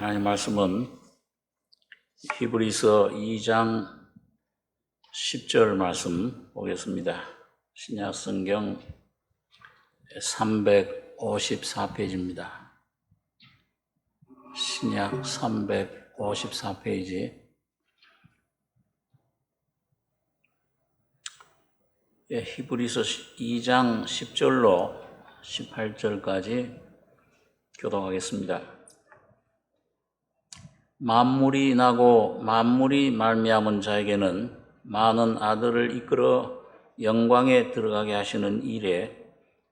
하나님 말씀은 히브리서 2장 10절 말씀 보겠습니다. 신약 성경 354페이지입니다. 신약 354페이지. 히브리서 2장 10절로 18절까지 교독하겠습니다. 만물이 나고 만물이 말미암은 자에게는 많은 아들을 이끌어 영광에 들어가게 하시는 일에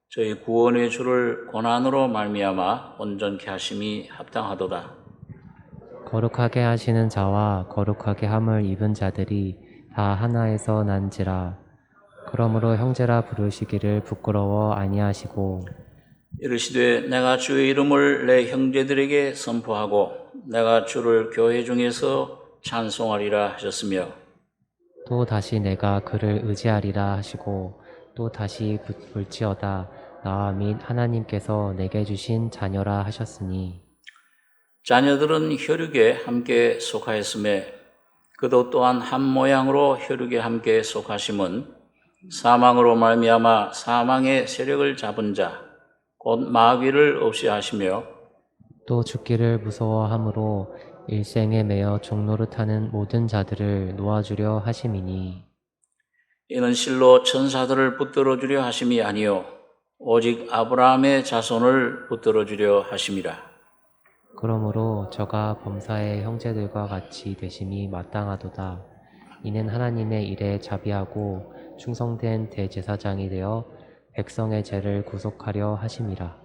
저희 구원의 주를 고난으로 말미암아 온전케 하심이 합당하도다. 거룩하게 하시는 자와 거룩하게 함을 입은 자들이 다 하나에서 난지라. 그러므로 형제라 부르시기를 부끄러워 아니하시고 이르시되 내가 주의 이름을 내 형제들에게 선포하고 내가 주를 교회 중에서 찬송하리라 하셨으며 또 다시 내가 그를 의지하리라 하시고 또 다시 볼지어다 나와 및 하나님께서 내게 주신 자녀라 하셨으니 자녀들은 혈육에 함께 속하였음에 그도 또한 한 모양으로 혈육에 함께 속하심은 사망으로 말미암아 사망의 세력을 잡은 자 곧 마귀를 없이 하시며 또 죽기를 무서워함으로 일생에 매여 종노릇하는 모든 자들을 놓아주려 하심이니 이는 실로 천사들을 붙들어 주려 하심이 아니요 오직 아브라함의 자손을 붙들어 주려 하심이라. 그러므로 저가 범사의 형제들과 같이 되심이 마땅하도다. 이는 하나님의 일에 자비하고 충성된 대제사장이 되어 백성의 죄를 구속하려 하심이라.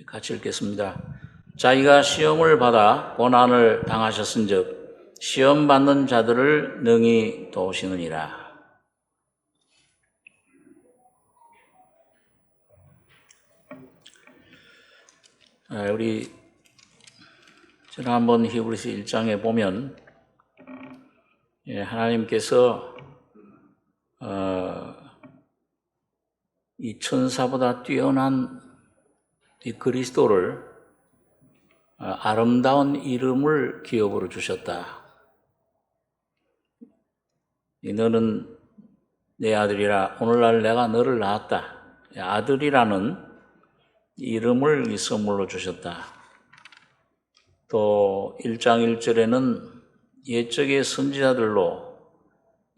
같이 읽겠습니다. 자기가 시험을 받아 고난을 당하셨은즉 시험 받는 자들을 능히 도우시느니라. 우리 지난번 히브리서 1장에 보면 하나님께서 이 천사보다 뛰어난 이 그리스도를 아름다운 이름을 기업으로 주셨다. 너는 내 아들이라 오늘날 내가 너를 낳았다. 아들이라는 이름을 이 선물로 주셨다. 또 1장 1절에는 옛적의 선지자들로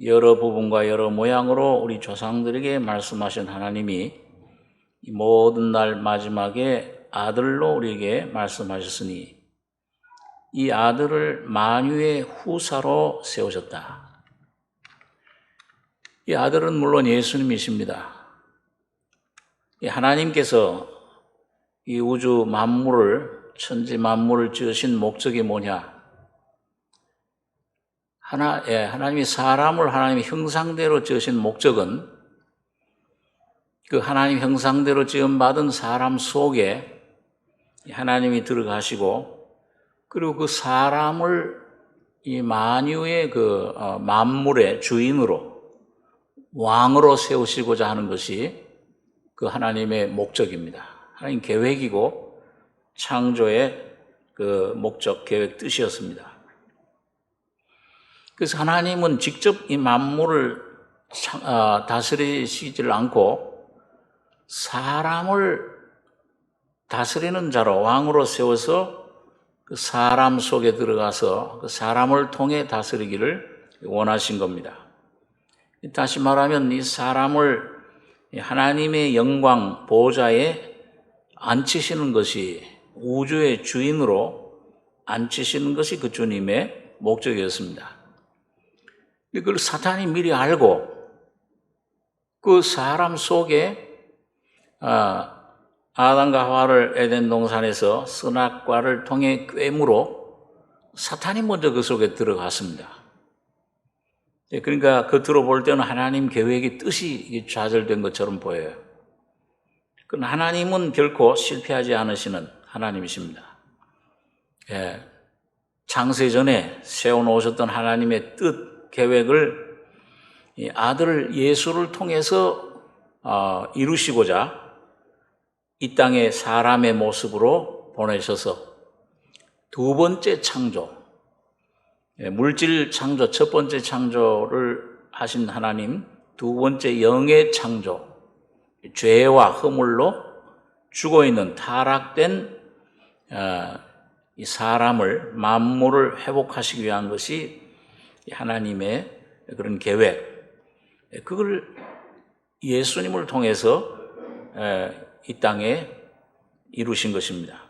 여러 부분과 여러 모양으로 우리 조상들에게 말씀하신 하나님이 이 모든 날 마지막에 아들로 우리에게 말씀하셨으니 이 아들을 만유의 후사로 세우셨다. 이 아들은 물론 예수님이십니다. 이 하나님께서 이 우주 만물을 천지 만물을 지으신 목적이 뭐냐? 하나님이 사람을 하나님의 형상대로 지으신 목적은 그 하나님 형상대로 지음받은 사람 속에 하나님이 들어가시고 그리고 그 사람을 이 만유의 그 만물의 주인으로 왕으로 세우시고자 하는 것이 그 하나님의 목적입니다. 하나님 계획이고 창조의 그 목적, 계획, 뜻이었습니다. 그래서 하나님은 직접 이 만물을 다스리시질 않고 사람을 다스리는 자로 왕으로 세워서 그 사람 속에 들어가서 그 사람을 통해 다스리기를 원하신 겁니다. 다시 말하면 이 사람을 하나님의 영광 보좌에 앉히시는 것이 우주의 주인으로 앉히시는 것이 그 주님의 목적이었습니다. 이걸 사탄이 미리 알고 그 사람 속에 아담과 하와를 에덴 동산에서 선악과를 통해 꿰므로 사탄이 먼저 그 속에 들어갔습니다. 그러니까 겉으로 볼 때는 하나님 계획의 뜻이 좌절된 것처럼 보여요. 그러나 하나님은 결코 실패하지 않으시는 하나님이십니다. 창세 전에 세워놓으셨던 하나님의 뜻, 계획을 이 아들 예수를 통해서 이루시고자 이 땅에 사람의 모습으로 보내셔서 두 번째 창조, 물질 창조, 첫 번째 창조를 하신 하나님, 두 번째 영의 창조, 죄와 허물로 죽어있는 타락된 이 사람을, 만물을 회복하시기 위한 것이 하나님의 그런 계획, 그걸 예수님을 통해서 이 땅에 이루신 것입니다.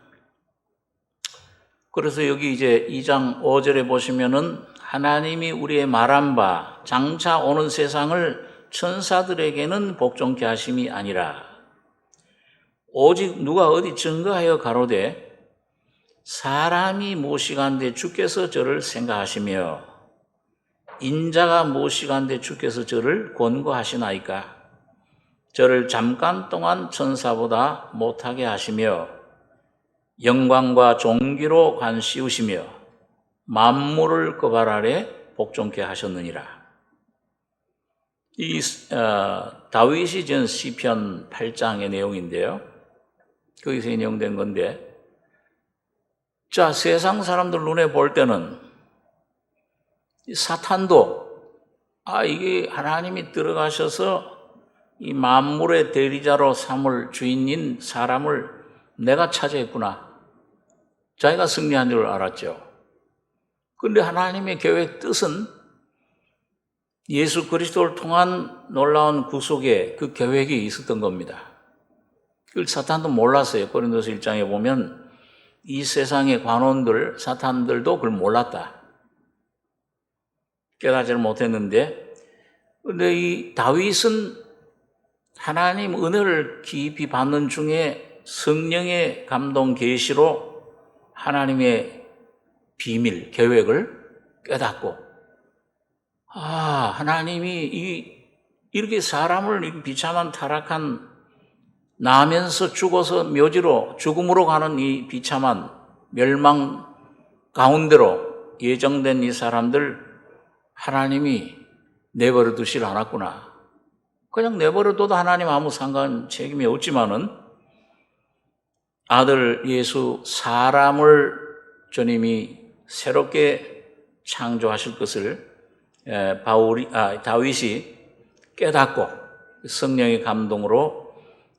그래서 여기 이제 2장 5절에 보시면은 하나님이 우리의 말한 바 장차 오는 세상을 천사들에게는 복종케 하심이 아니라 오직 누가 어디 증거하여 가로되 사람이 무엇이간데 주께서 저를 생각하시며 인자가 무엇이간데 주께서 저를 권고하시나이까 저를 잠깐 동안 천사보다 못하게 하시며 영광과 존귀로 관씌우시며 만물을 그 발 아래 복종케 하셨느니라. 이 다윗이 지은 시편 8장의 내용인데요. 거기서 인용된 건데, 자, 세상 사람들 눈에 볼 때는 사탄도 이게 하나님이 들어가셔서 이 만물의 대리자로 삼을 주인인 사람을 내가 차지했구나. 자기가 승리한 줄 알았죠. 그런데 하나님의 계획 뜻은 예수 그리스도를 통한 놀라운 구속의 그 계획이 있었던 겁니다. 그걸 사탄도 몰랐어요. 고린도서 1장에 보면 이 세상의 관원들, 사탄들도 그걸 몰랐다. 깨닫지를 못했는데, 그런데 이 다윗은 하나님 은혜를 깊이 받는 중에 성령의 감동 계시로 하나님의 비밀, 계획을 깨닫고, 하나님이 이렇게 사람을 비참한 타락한 나면서 죽어서 묘지로 죽음으로 가는 이 비참한 멸망 가운데로 예정된 이 사람들 하나님이 내버려 두질 않았구나. 그냥 내버려 둬도 하나님 아무 상관 책임이 없지만은 아들 예수 사람을 주님이 새롭게 창조하실 것을 다윗이 깨닫고 성령의 감동으로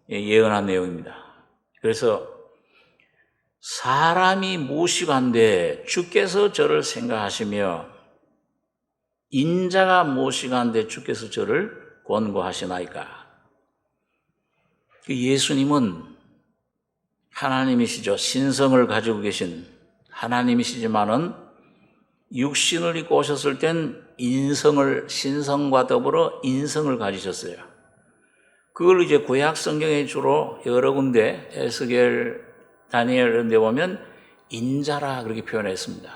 예언한 내용입니다. 그래서 사람이 무엇이간데 주께서 저를 생각하시며 인자가 무엇이간데 주께서 저를 권고하시나이까. 예수님은 하나님이시죠. 신성을 가지고 계신 하나님이시지만은 육신을 입고 오셨을 땐 신성과 더불어 인성을 가지셨어요. 그걸 이제 구약 성경에 주로 여러 군데 에스겔, 다니엘 이런 데 보면 인자라 그렇게 표현했습니다.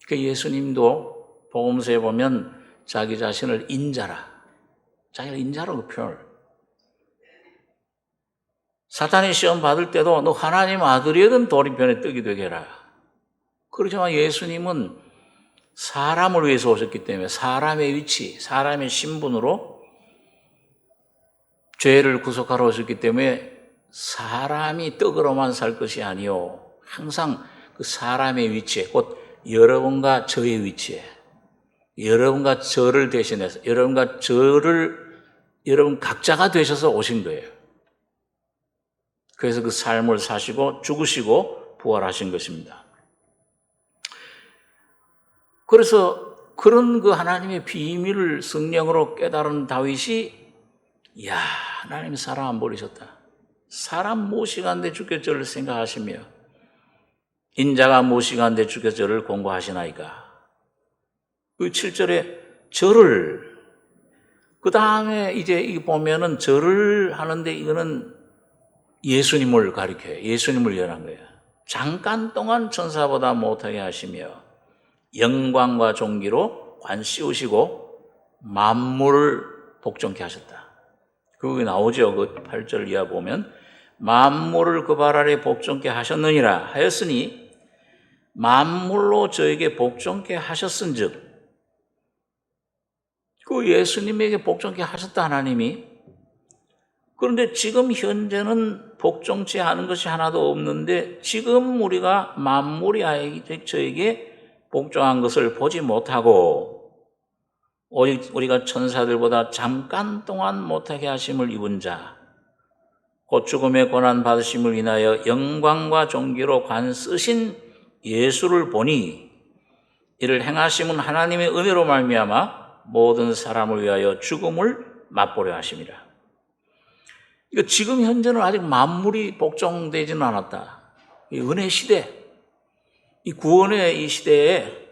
그 예수님도 복음서에 보면 자기 자신을 인자라, 자기를 인자라고 표현을. 사탄이 시험 받을 때도 너 하나님 아들이거든 돌이편에 떡이 되게 해라. 그렇지만 예수님은 사람을 위해서 오셨기 때문에 사람의 위치, 사람의 신분으로 죄를 구속하러 오셨기 때문에 사람이 떡으로만 살 것이 아니요 항상 그 사람의 위치에, 곧 여러분과 저의 위치에, 여러분과 저를 대신해서 여러분과 여러분 각자가 되셔서 오신 거예요. 그래서 그 삶을 사시고 죽으시고 부활하신 것입니다. 그래서 그런 그 하나님의 비밀을 성령으로 깨달은 다윗이 하나님 사람 안 버리셨다. 사람 무엇이간데 주께서 저를 생각하시며 인자가 무엇이간데 주께서 저를 권고하시나이까. 그 7절에 저를, 그 다음에 이제 이 보면은 저를 하는데 이거는 예수님을 가리켜요. 예수님을 예언한 거예요. 잠깐 동안 천사보다 못하게 하시며 영광과 존귀로 관씌우시고 만물을 복종케 하셨다. 그게 나오죠. 그 8절 이하 보면 만물을 그 발 아래 복종케 하셨느니라 하였으니 만물로 저에게 복종케 하셨은즉, 그 예수님에게 복종케 하셨다 하나님이. 그런데 지금 현재는 복종치 않은 것이 하나도 없는데 지금 우리가 만물이 저에게 복종한 것을 보지 못하고 오직 우리가 천사들보다 잠깐 동안 못하게 하심을 입은 자, 곧 죽음의 고난 받으심을 인하여 영광과 존귀로 관 쓰신 예수를 보니 이를 행하심은 하나님의 은혜로 말미암아 모든 사람을 위하여 죽음을 맛보려 하심이라. 이거 지금 현재는 아직 만물이 복종되지는 않았다. 이 은혜 시대, 이 구원의 이 시대에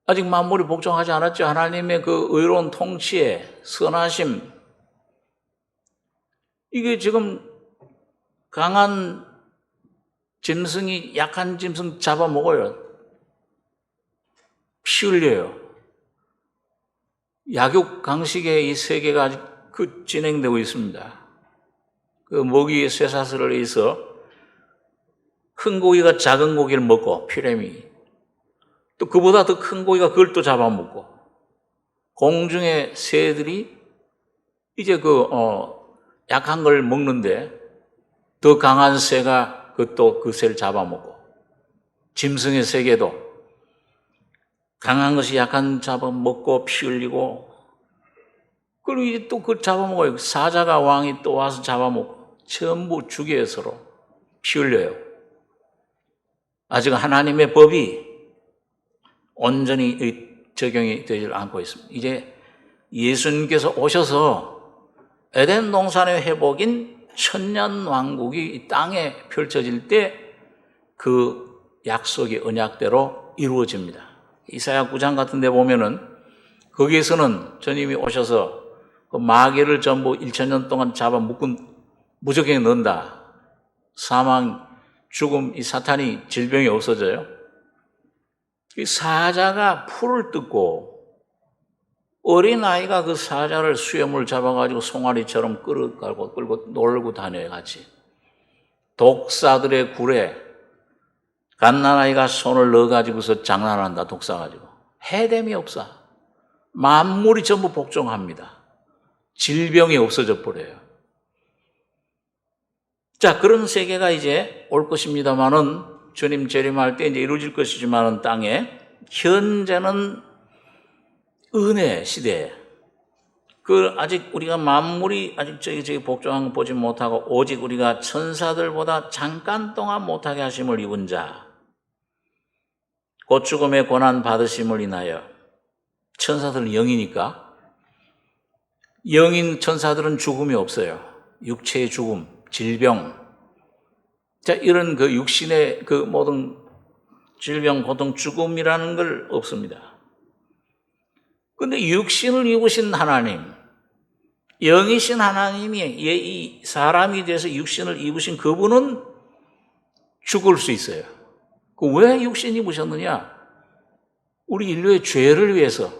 아직 만물이 복종하지 않았죠. 하나님의 그 의로운 통치에 선하심, 이게 지금 강한 짐승이 약한 짐승 잡아먹어요. 피 흘려요. 약육 강식의 이 세계가 아직 진행되고 있습니다. 그 먹이 쇠사슬을 해서 큰 고기가 작은 고기를 먹고 피레미, 또 그보다 더 큰 고기가 그걸 또 잡아먹고, 공중의 새들이 이제 약한 걸 먹는데 더 강한 새가 그 새를 잡아먹고, 짐승의 세계도 강한 것이 약한 잡아먹고 피 흘리고, 그리고 이제 또 그걸 잡아먹어요. 사자가 왕이 또 와서 잡아먹고 전부 죽여요. 서로 피 흘려요. 아직 하나님의 법이 온전히 적용이 되지 않고 있습니다. 이제 예수님께서 오셔서 에덴 동산의 회복인 천년 왕국이 이 땅에 펼쳐질 때 그 약속의 언약대로 이루어집니다. 이사야 9장 같은 데 보면은 거기에서는 주님이 오셔서 그 마귀를 전부 1000년 동안 잡아 묶은 무적에 넣는다. 사망, 죽음, 이 사탄이 질병이 없어져요. 이 사자가 풀을 뜯고 어린아이가 그 사자를 수염을 잡아가지고 송아리처럼 끌고 놀고 다녀요, 같이. 독사들의 굴에 갓난아이가 손을 넣어가지고서 장난한다, 독사 가지고. 해됨이 없어. 만물이 전부 복종합니다. 질병이 없어져 버려요. 자, 그런 세계가 이제 올 것입니다만은, 주님 재림할 때 이제 이루어질 것이지만은, 땅에 현재는 은혜 시대. 아직 우리가 만물이 아직 저기 복종한 거 보지 못하고 오직 우리가 천사들보다 잠깐 동안 못하게 하심을 입은 자, 곧 죽음의 고난 받으심을 인하여. 천사들은 영이니까, 영인 천사들은 죽음이 없어요. 육체의 죽음, 질병. 자, 이런 그 육신의 그 모든 질병, 고통, 죽음이라는 걸 없습니다. 근데 육신을 입으신 하나님, 영이신 하나님이 이 사람이 돼서 육신을 입으신 그분은 죽을 수 있어요. 왜 육신 입으셨느냐? 우리 인류의 죄를 위해서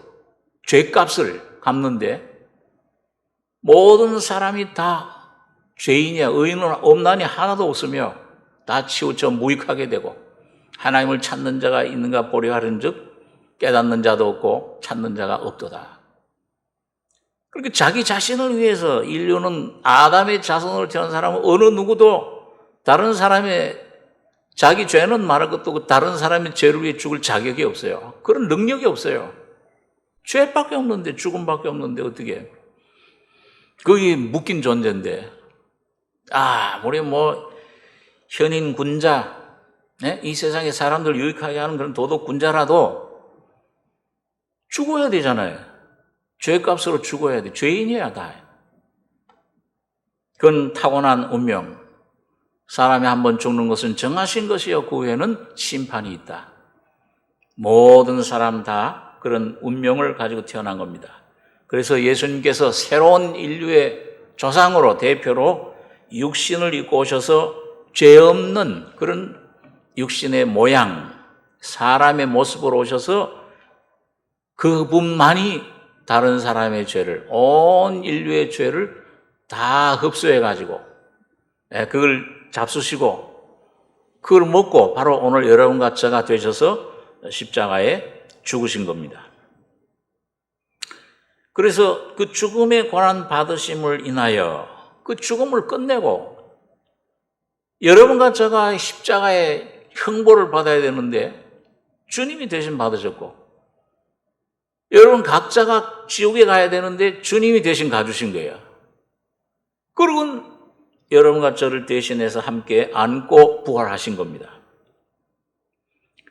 죄값을 갚는데, 모든 사람이 다 죄인이야. 의인은 없나니 하나도 없으며 다 치우쳐 무익하게 되고, 하나님을 찾는 자가 있는가 보려 하는즉 깨닫는 자도 없고 찾는 자가 없도다. 그렇게 자기 자신을 위해서 인류는, 아담의 자손으로 태어난 사람은 어느 누구도 다른 사람의 자기 죄는 말할 것도 없고 다른 사람의 죄를 위해 죽을 자격이 없어요. 그런 능력이 없어요. 죄밖에 없는데, 죽음밖에 없는데 어떻게? 거기 묶인 존재인데, 우리 현인 군자, 이 세상의 사람들 유익하게 하는 그런 도덕 군자라도 죽어야 되잖아요. 죄값으로 죽어야 돼. 죄인이야, 다. 그건 타고난 운명. 사람이 한번 죽는 것은 정하신 것이요, 그 후에는 심판이 있다. 모든 사람 다 그런 운명을 가지고 태어난 겁니다. 그래서 예수님께서 새로운 인류의 조상으로, 대표로 육신을 입고 오셔서 죄 없는 그런 육신의 모양, 사람의 모습으로 오셔서 그분만이 다른 사람의 죄를, 온 인류의 죄를 다 흡수해가지고 그걸 잡수시고 그걸 먹고 바로 오늘 여러분과 저가 되셔서 십자가에 죽으신 겁니다. 그래서 그 죽음의 고난 받으심을 인하여 그 죽음을 끝내고 여러분과 제가 십자가의 형벌을 받아야 되는데 주님이 대신 받으셨고, 여러분 각자가 지옥에 가야 되는데 주님이 대신 가주신 거예요. 그리고 여러분과 저를 대신해서 함께 안고 부활하신 겁니다.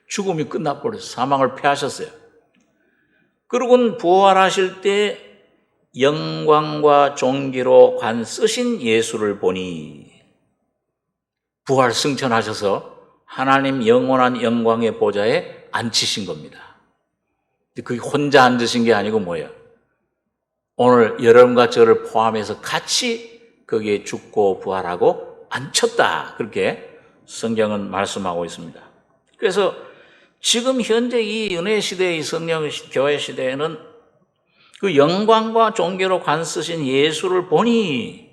죽음이 끝나버렸어요. 사망을 패하셨어요. 그리고 부활하실 때 영광과 존귀로 관 쓰신 예수를 보니, 부활 승천하셔서 하나님 영원한 영광의 보좌에 앉히신 겁니다. 그게 혼자 앉으신 게 아니고 뭐예요? 오늘 여러분과 저를 포함해서 같이 거기에 죽고 부활하고 앉혔다. 그렇게 성경은 말씀하고 있습니다. 그래서 지금 현재 이 은혜 시대의 성령 교회 시대에는 그 영광과 존귀로 관 쓰신 예수를 보니,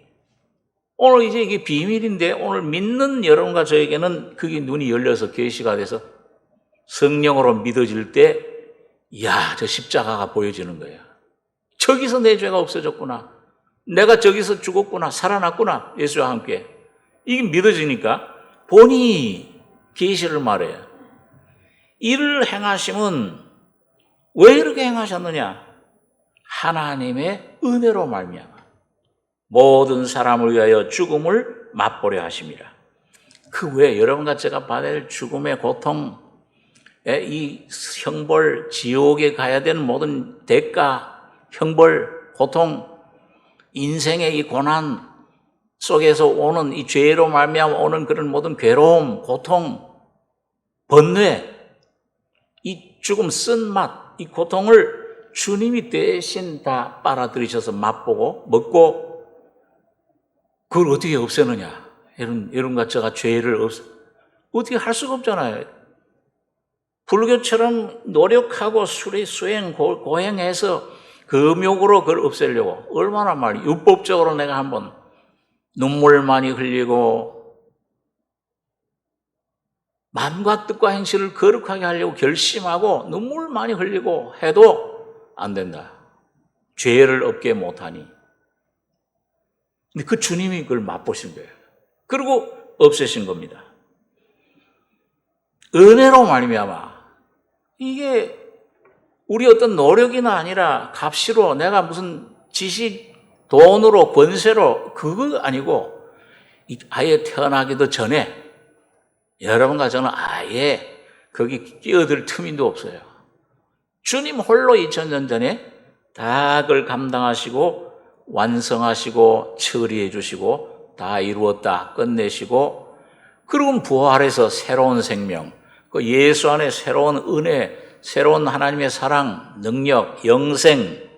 오늘 이제 이게 비밀인데 오늘 믿는 여러분과 저에게는 그게 눈이 열려서 계시가 돼서 성령으로 믿어질 때, 이야, 저 십자가가 보여지는 거예요. 저기서 내 죄가 없어졌구나. 내가 저기서 죽었구나. 살아났구나. 예수와 함께. 이게 믿어지니까 보니 계시를 말해요. 이를 행하심은 왜 이렇게 행하셨느냐? 하나님의 은혜로 말미암아 모든 사람을 위하여 죽음을 맛보려 하심이라. 그 외에 여러분과 제가 받아야 할 죽음의 고통, 이 형벌, 지옥에 가야 되는 모든 대가, 형벌, 고통, 인생의 이 고난 속에서 오는 이 죄로 말미암아 오는 그런 모든 괴로움, 고통, 번뇌, 이 죽음 쓴맛, 이 고통을 주님이 대신 다 빨아들이셔서 맛보고 먹고, 그걸 어떻게 없애느냐? 여러분과 제가 죄를 어떻게 할 수가 없잖아요. 불교처럼 노력하고 수행, 고행해서 금욕으로 그걸 없애려고 얼마나 많이, 율법적으로 내가 한번 눈물 많이 흘리고 마음과 뜻과 행실을 거룩하게 하려고 결심하고 눈물 많이 흘리고 해도 안 된다. 죄를 없게 못하니. 근데 그 주님이 그걸 맛보신 거예요. 그리고 없애신 겁니다. 은혜로 말미암아. 이게 우리 어떤 노력이나 아니라 값으로 내가 무슨 지식, 돈으로, 권세로, 그거 아니고 아예 태어나기도 전에 여러분과 저는 아예 거기 끼어들 틈도 없어요. 주님 홀로 2000년 전에 다 그걸 감당하시고 완성하시고 처리해 주시고 다 이루었다 끝내시고, 그리고 부활해서 새로운 생명, 그 예수 안에 새로운 은혜, 새로운 하나님의 사랑, 능력, 영생,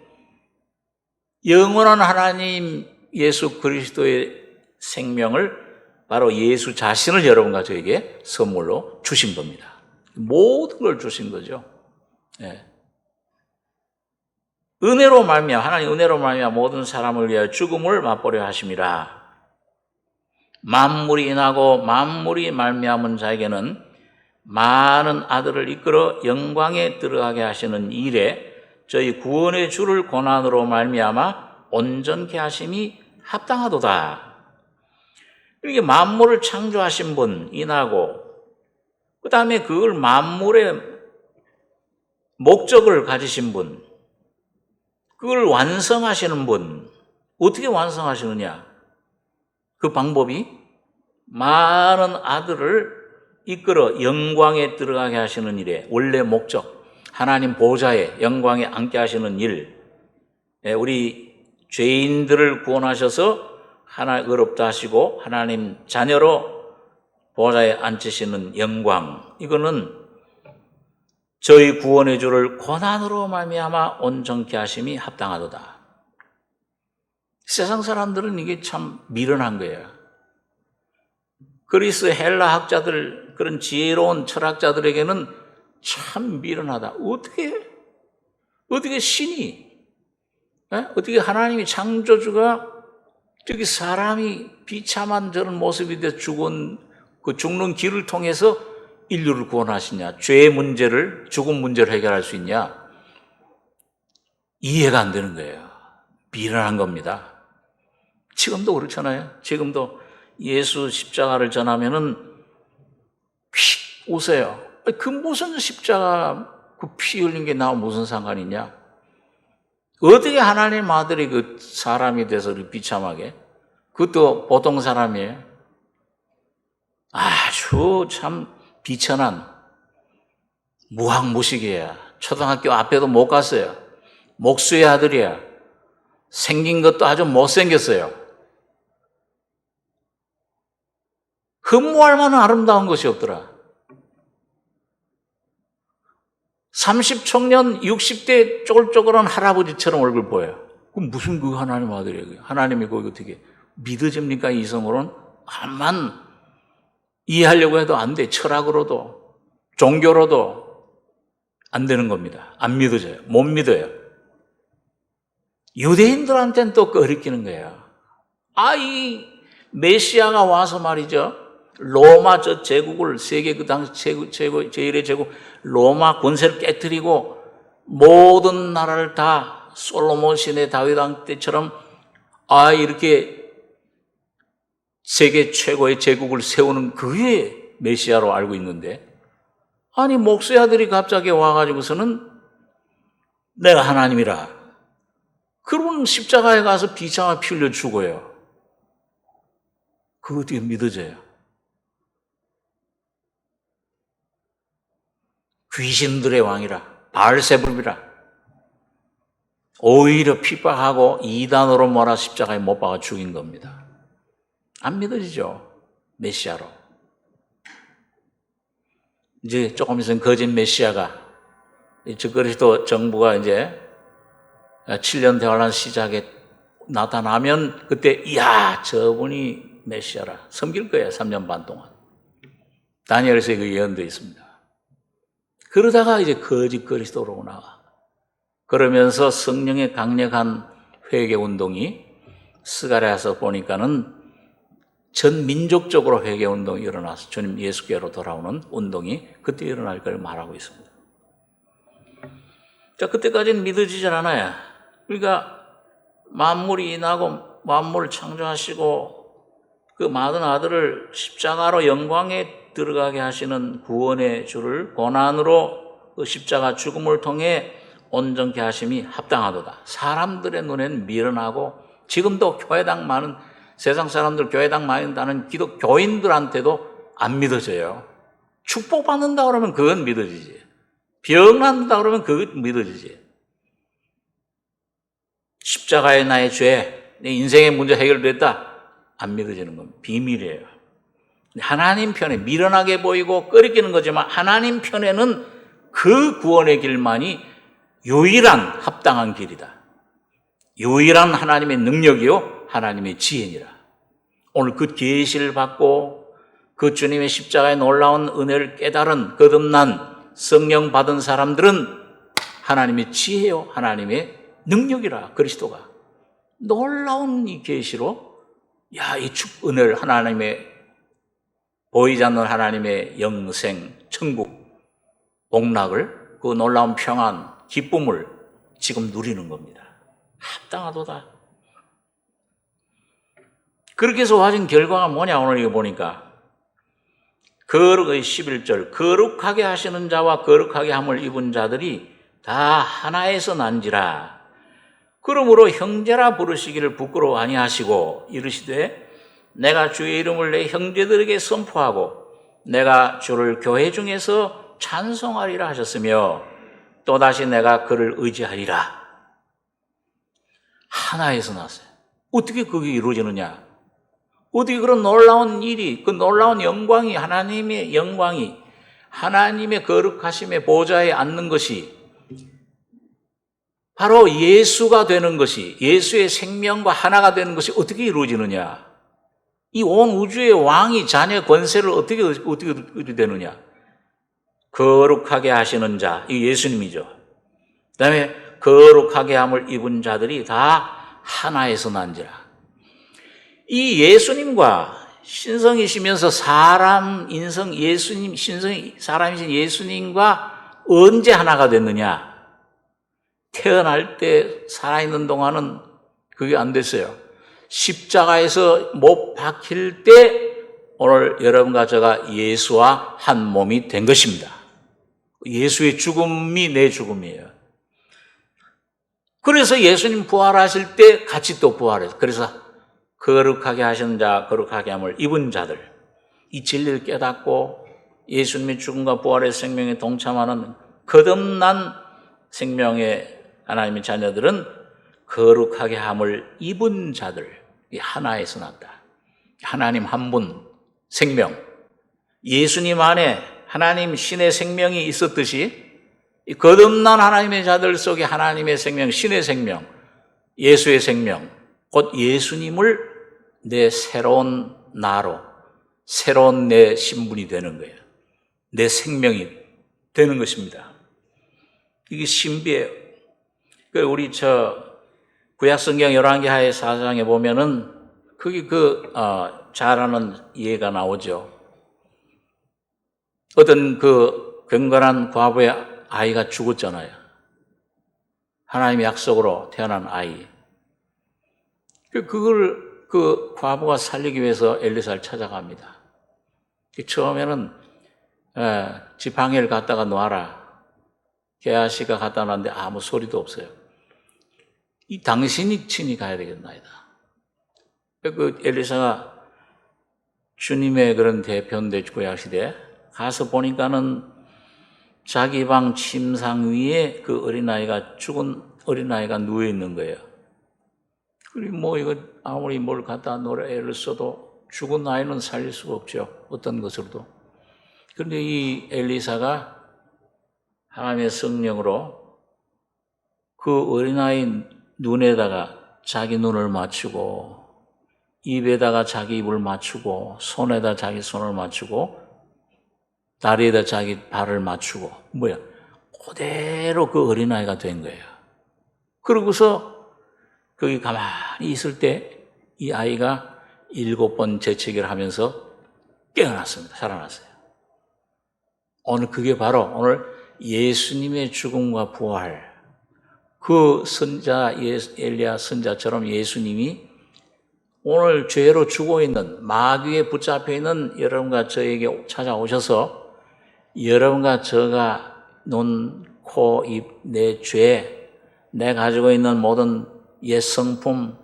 영원한 하나님 예수 그리스도의 생명을, 바로 예수 자신을 여러분과 저에게 선물로 주신 겁니다. 모든 걸 주신 거죠. 네. 은혜로 말미암아, 하나님 은혜로 말미암아 모든 사람을 위하여 죽음을 맛보려 하심이라. 만물이 인하고 만물이 말미암은 자에게는 많은 아들을 이끌어 영광에 들어가게 하시는 일에 저희 구원의 주를 고난으로 말미암아 온전케 하심이 합당하도다. 이렇게 만물을 창조하신 분 인하고, 그 다음에 그걸 만물의 목적을 가지신 분, 그걸 완성하시는 분, 어떻게 완성하시느냐? 그 방법이 많은 아들을 이끌어 영광에 들어가게 하시는 일에, 원래 목적, 하나님 보좌에 영광에 앉게 하시는 일, 우리 죄인들을 구원하셔서 하나님 의롭다 하시고 하나님 자녀로 보좌에 앉히시는 영광, 이거는 저희 구원의 주를 고난으로 말미암아 온전케 하심이 합당하도다. 세상 사람들은 이게 참 미련한 거예요. 그리스 헬라 학자들, 그런 지혜로운 철학자들에게는 참 미련하다. 어떻게 신이, 어떻게 하나님이 창조주가 저기 사람이 비참한 저런 모습이 돼 죽는 길을 통해서 인류를 구원하시냐? 죄의 문제를, 죽음 문제를 해결할 수 있냐? 이해가 안 되는 거예요. 미련한 겁니다. 지금도 그렇잖아요. 지금도 예수 십자가를 전하면은 휙 웃어요. 그 무슨 십자가 그 피 흘린 게 나와 무슨 상관이냐? 어떻게 하나님 아들이 그 사람이 돼서 이렇게 비참하게? 그것도 보통 사람이에요. 아주 참 비천한 무학무식이야. 초등학교 앞에도 못 갔어요. 목수의 아들이야. 생긴 것도 아주 못생겼어요. 흠모할 만한 아름다운 것이 없더라. 30청년 60대 쪼글쪼글한 할아버지처럼 얼굴 보여요. 그럼 무슨 그 하나님 아들이에요? 하나님이 거기 어떻게 믿어집니까? 이성으로는? 암만 이해하려고 해도 안 돼. 철학으로도 종교로도 안 되는 겁니다. 안 믿어져요. 못 믿어요. 유대인들한테는 또 꺼리끼는 거예요. 이 메시아가 와서 말이죠. 로마 저 제국을 세계 그 당시 제일의 제국 로마 권세를 깨뜨리고 모든 나라를 다 솔로몬 시대 다윗 왕 때처럼 이렇게 세계 최고의 제국을 세우는 그게 메시아로 알고 있는데 목수의 아들이 갑자기 와가지고서는 내가 하나님이라. 그러면 십자가에 가서 비참하게 피 흘려 죽어요. 그거 어떻게 믿어져요? 귀신들의 왕이라, 바알세불이라. 오히려 핍박하고 이단으로 몰아 십자가에 못 박아 죽인 겁니다. 안 믿어지죠? 메시아로. 이제 조금 있으면 거짓 메시아가 그리스도 정부가 이제 7년 대환란 시작에 나타나면 그때 저분이 메시아라 섬길 거야. 3년 반 동안. 다니엘서에 그 예언도 있습니다. 그러다가 이제 거짓 그리스도로 나와. 그러면서 성령의 강력한 회개 운동이 스가랴에서 보니까는 전 민족적으로 회개 운동이 일어나서 주님 예수께로 돌아오는 운동이 그때 일어날 걸 말하고 있습니다. 자, 그때까지는 믿어지질 않아요. 그러니까 만물이 인하고 만물을 창조하시고 그 많은 아들을 십자가로 영광에 들어가게 하시는 구원의 주를 고난으로 그 십자가 죽음을 통해 온전케 하심이 합당하도다. 사람들의 눈에는 미련하고 지금도 교회당 많은 세상 사람들 교회당 많이 다는 기독교인들한테도 안 믿어져요. 축복받는다 그러면 그건 믿어지지. 병 난다 그러면 그건 믿어지지. 십자가의 나의 죄, 내 인생의 문제 해결됐다. 안 믿어지는 건 비밀이에요. 하나님 편에 미련하게 보이고 꺼리끼는 거지만 하나님 편에는 그 구원의 길만이 유일한 합당한 길이다. 유일한 하나님의 능력이요 하나님의 지혜니라. 오늘 그 계시를 받고 그 주님의 십자가의 놀라운 은혜를 깨달은 거듭난 성령 받은 사람들은 하나님의 지혜요 하나님의 능력이라. 그리스도가 놀라운 이 계시로 이 은혜를 하나님의 보이지 않는 하나님의 영생, 천국, 복락을 그 놀라운 평안, 기쁨을 지금 누리는 겁니다. 합당하도다. 그렇게 해서 와진 결과가 뭐냐 오늘 이거 보니까 거룩의 11절 거룩하게 하시는 자와 거룩하게 함을 입은 자들이 다 하나에서 난지라. 그러므로 형제라 부르시기를 부끄러워 아니하시고 이르시되 내가 주의 이름을 내 형제들에게 선포하고 내가 주를 교회 중에서 찬송하리라 하셨으며 또다시 내가 그를 의지하리라. 하나에서 났어요. 어떻게 그게 이루어지느냐? 어떻게 그런 놀라운 일이, 그 놀라운 영광이, 하나님의 영광이, 하나님의 거룩하심의 보좌에 앉는 것이 바로 예수가 되는 것이, 예수의 생명과 하나가 되는 것이 어떻게 이루어지느냐? 이 온 우주의 왕이 자녀 권세를 어떻게 되느냐? 거룩하게 하시는 자, 이 예수님이죠. 그 다음에 거룩하게 함을 입은 자들이 다 하나에서 난지라. 이 예수님과 신성이시면서 사람 인성 예수님, 신성이 사람이신 예수님과 언제 하나가 됐느냐? 태어날 때 살아있는 동안은 그게 안 됐어요. 십자가에서 못 박힐 때 오늘 여러분과 제가 예수와 한 몸이 된 것입니다. 예수의 죽음이 내 죽음이에요. 그래서 예수님 부활하실 때 같이 또 부활해요. 그래서 거룩하게 하신 자, 거룩하게 함을 입은 자들, 이 진리를 깨닫고 예수님의 죽음과 부활의 생명에 동참하는 거듭난 생명의 하나님의 자녀들은 거룩하게 함을 입은 자들, 이 하나에서 났다. 하나님 한 분 생명, 예수님 안에 하나님 신의 생명이 있었듯이 이 거듭난 하나님의 자들 속에 하나님의 생명, 신의 생명, 예수의 생명, 곧 예수님을 내 새로운 나로, 새로운 내 신분이 되는 거예요. 내 생명이 되는 것입니다. 이게 신비예요. 우리 구약성경 열왕기하 4장에 보면은 거기 잘 아는 예가 나오죠. 어떤 경건한 과부의 아이가 죽었잖아요. 하나님의 약속으로 태어난 아이. 그걸 과부가 살리기 위해서 엘리사를 찾아갑니다. 처음에는 지팡이를 갖다가 놔라. 게하시가 갖다 놨는데 아무 소리도 없어요. 당신이 친히 가야 되겠나이다. 엘리사가 주님의 그런 대표인데 구약시대 가서 보니까는 자기 방 침상 위에 그 어린아이가 죽은 어린아이가 누워 있는 거예요. 그리고 이거 아무리 뭘 갖다 놓으라 애를 써도 죽은 아이는 살릴 수가 없죠. 어떤 것으로도. 그런데 이 엘리사가 하나님의 성령으로 그 어린아이 눈에다가 자기 눈을 맞추고 입에다가 자기 입을 맞추고 손에다 자기 손을 맞추고 다리에다 자기 발을 맞추고 그대로 그 어린아이가 된 거예요. 그러고서 거기 가만히 있을 때 이 아이가 7번 재채기를 하면서 깨어났습니다. 살아났어요. 그게 바로 오늘 예수님의 죽음과 부활, 그 선자 엘리야 선자처럼 예수님이 오늘 죄로 죽어 있는 마귀에 붙잡혀 있는 여러분과 저에게 찾아오셔서 여러분과 저가 눈, 코, 입, 내 죄, 내 가지고 있는 모든 옛 성품,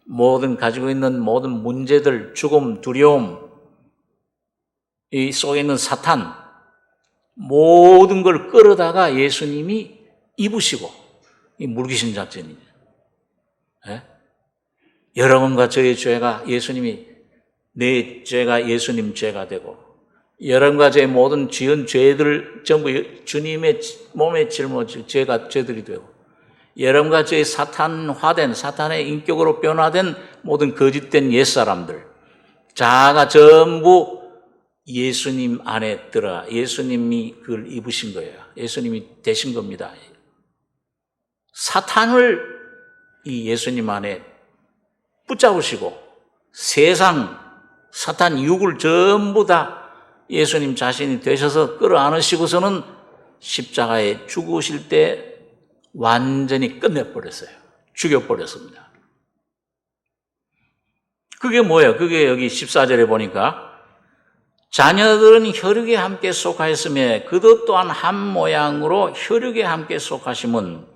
모든 가지고 있는 모든 문제들, 죽음, 두려움, 이 속에 있는 사탄, 모든 걸 끌어다가 예수님이 입으시고, 이 물귀신 작전이죠. 예? 여러분과 저의 죄가 내 죄가 예수님 죄가 되고, 여러분과 저의 모든 지은 죄들 전부 주님의 몸에 짊어질 죄들이 되고, 여러분과 저의 사탄화된, 사탄의 인격으로 변화된 모든 거짓된 옛사람들, 자아가 전부 예수님 안에 들어가, 예수님이 그걸 입으신 거예요. 예수님이 되신 겁니다. 사탄을 이 예수님 안에 붙잡으시고 세상, 사탄 육을 전부 다 예수님 자신이 되셔서 끌어안으시고서는 십자가에 죽으실 때 완전히 끝내버렸어요. 죽여버렸습니다. 그게 뭐예요? 그게 여기 14절에 보니까 자녀들은 혈육에 함께 속하였으며 그도 또한 한 모양으로 혈육에 함께 속하심은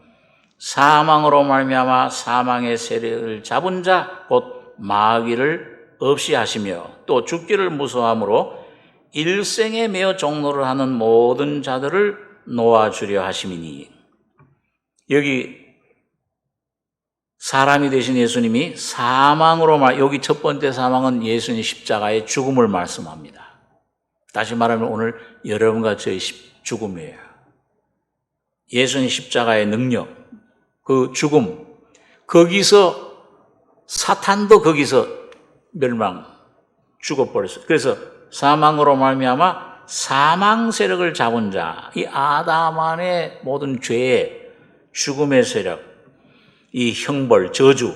사망으로 말미암아 사망의 세력을 잡은 자 곧 마귀를 없이 하시며 또 죽기를 무서워함으로 일생에 매어 종로를 하는 모든 자들을 놓아주려 하심이니. 여기 사람이 되신 예수님이 사망으로 여기 첫 번째 사망은 예수님 십자가의 죽음을 말씀합니다. 다시 말하면 오늘 여러분과 저의 죽음이에요. 예수님 십자가의 능력, 그 죽음, 거기서 사탄도 거기서 죽어버렸어요. 그래서 사망으로 말미암아 사망 세력을 잡은 자, 이 아담 안의 모든 죄의 죽음의 세력, 이 형벌, 저주,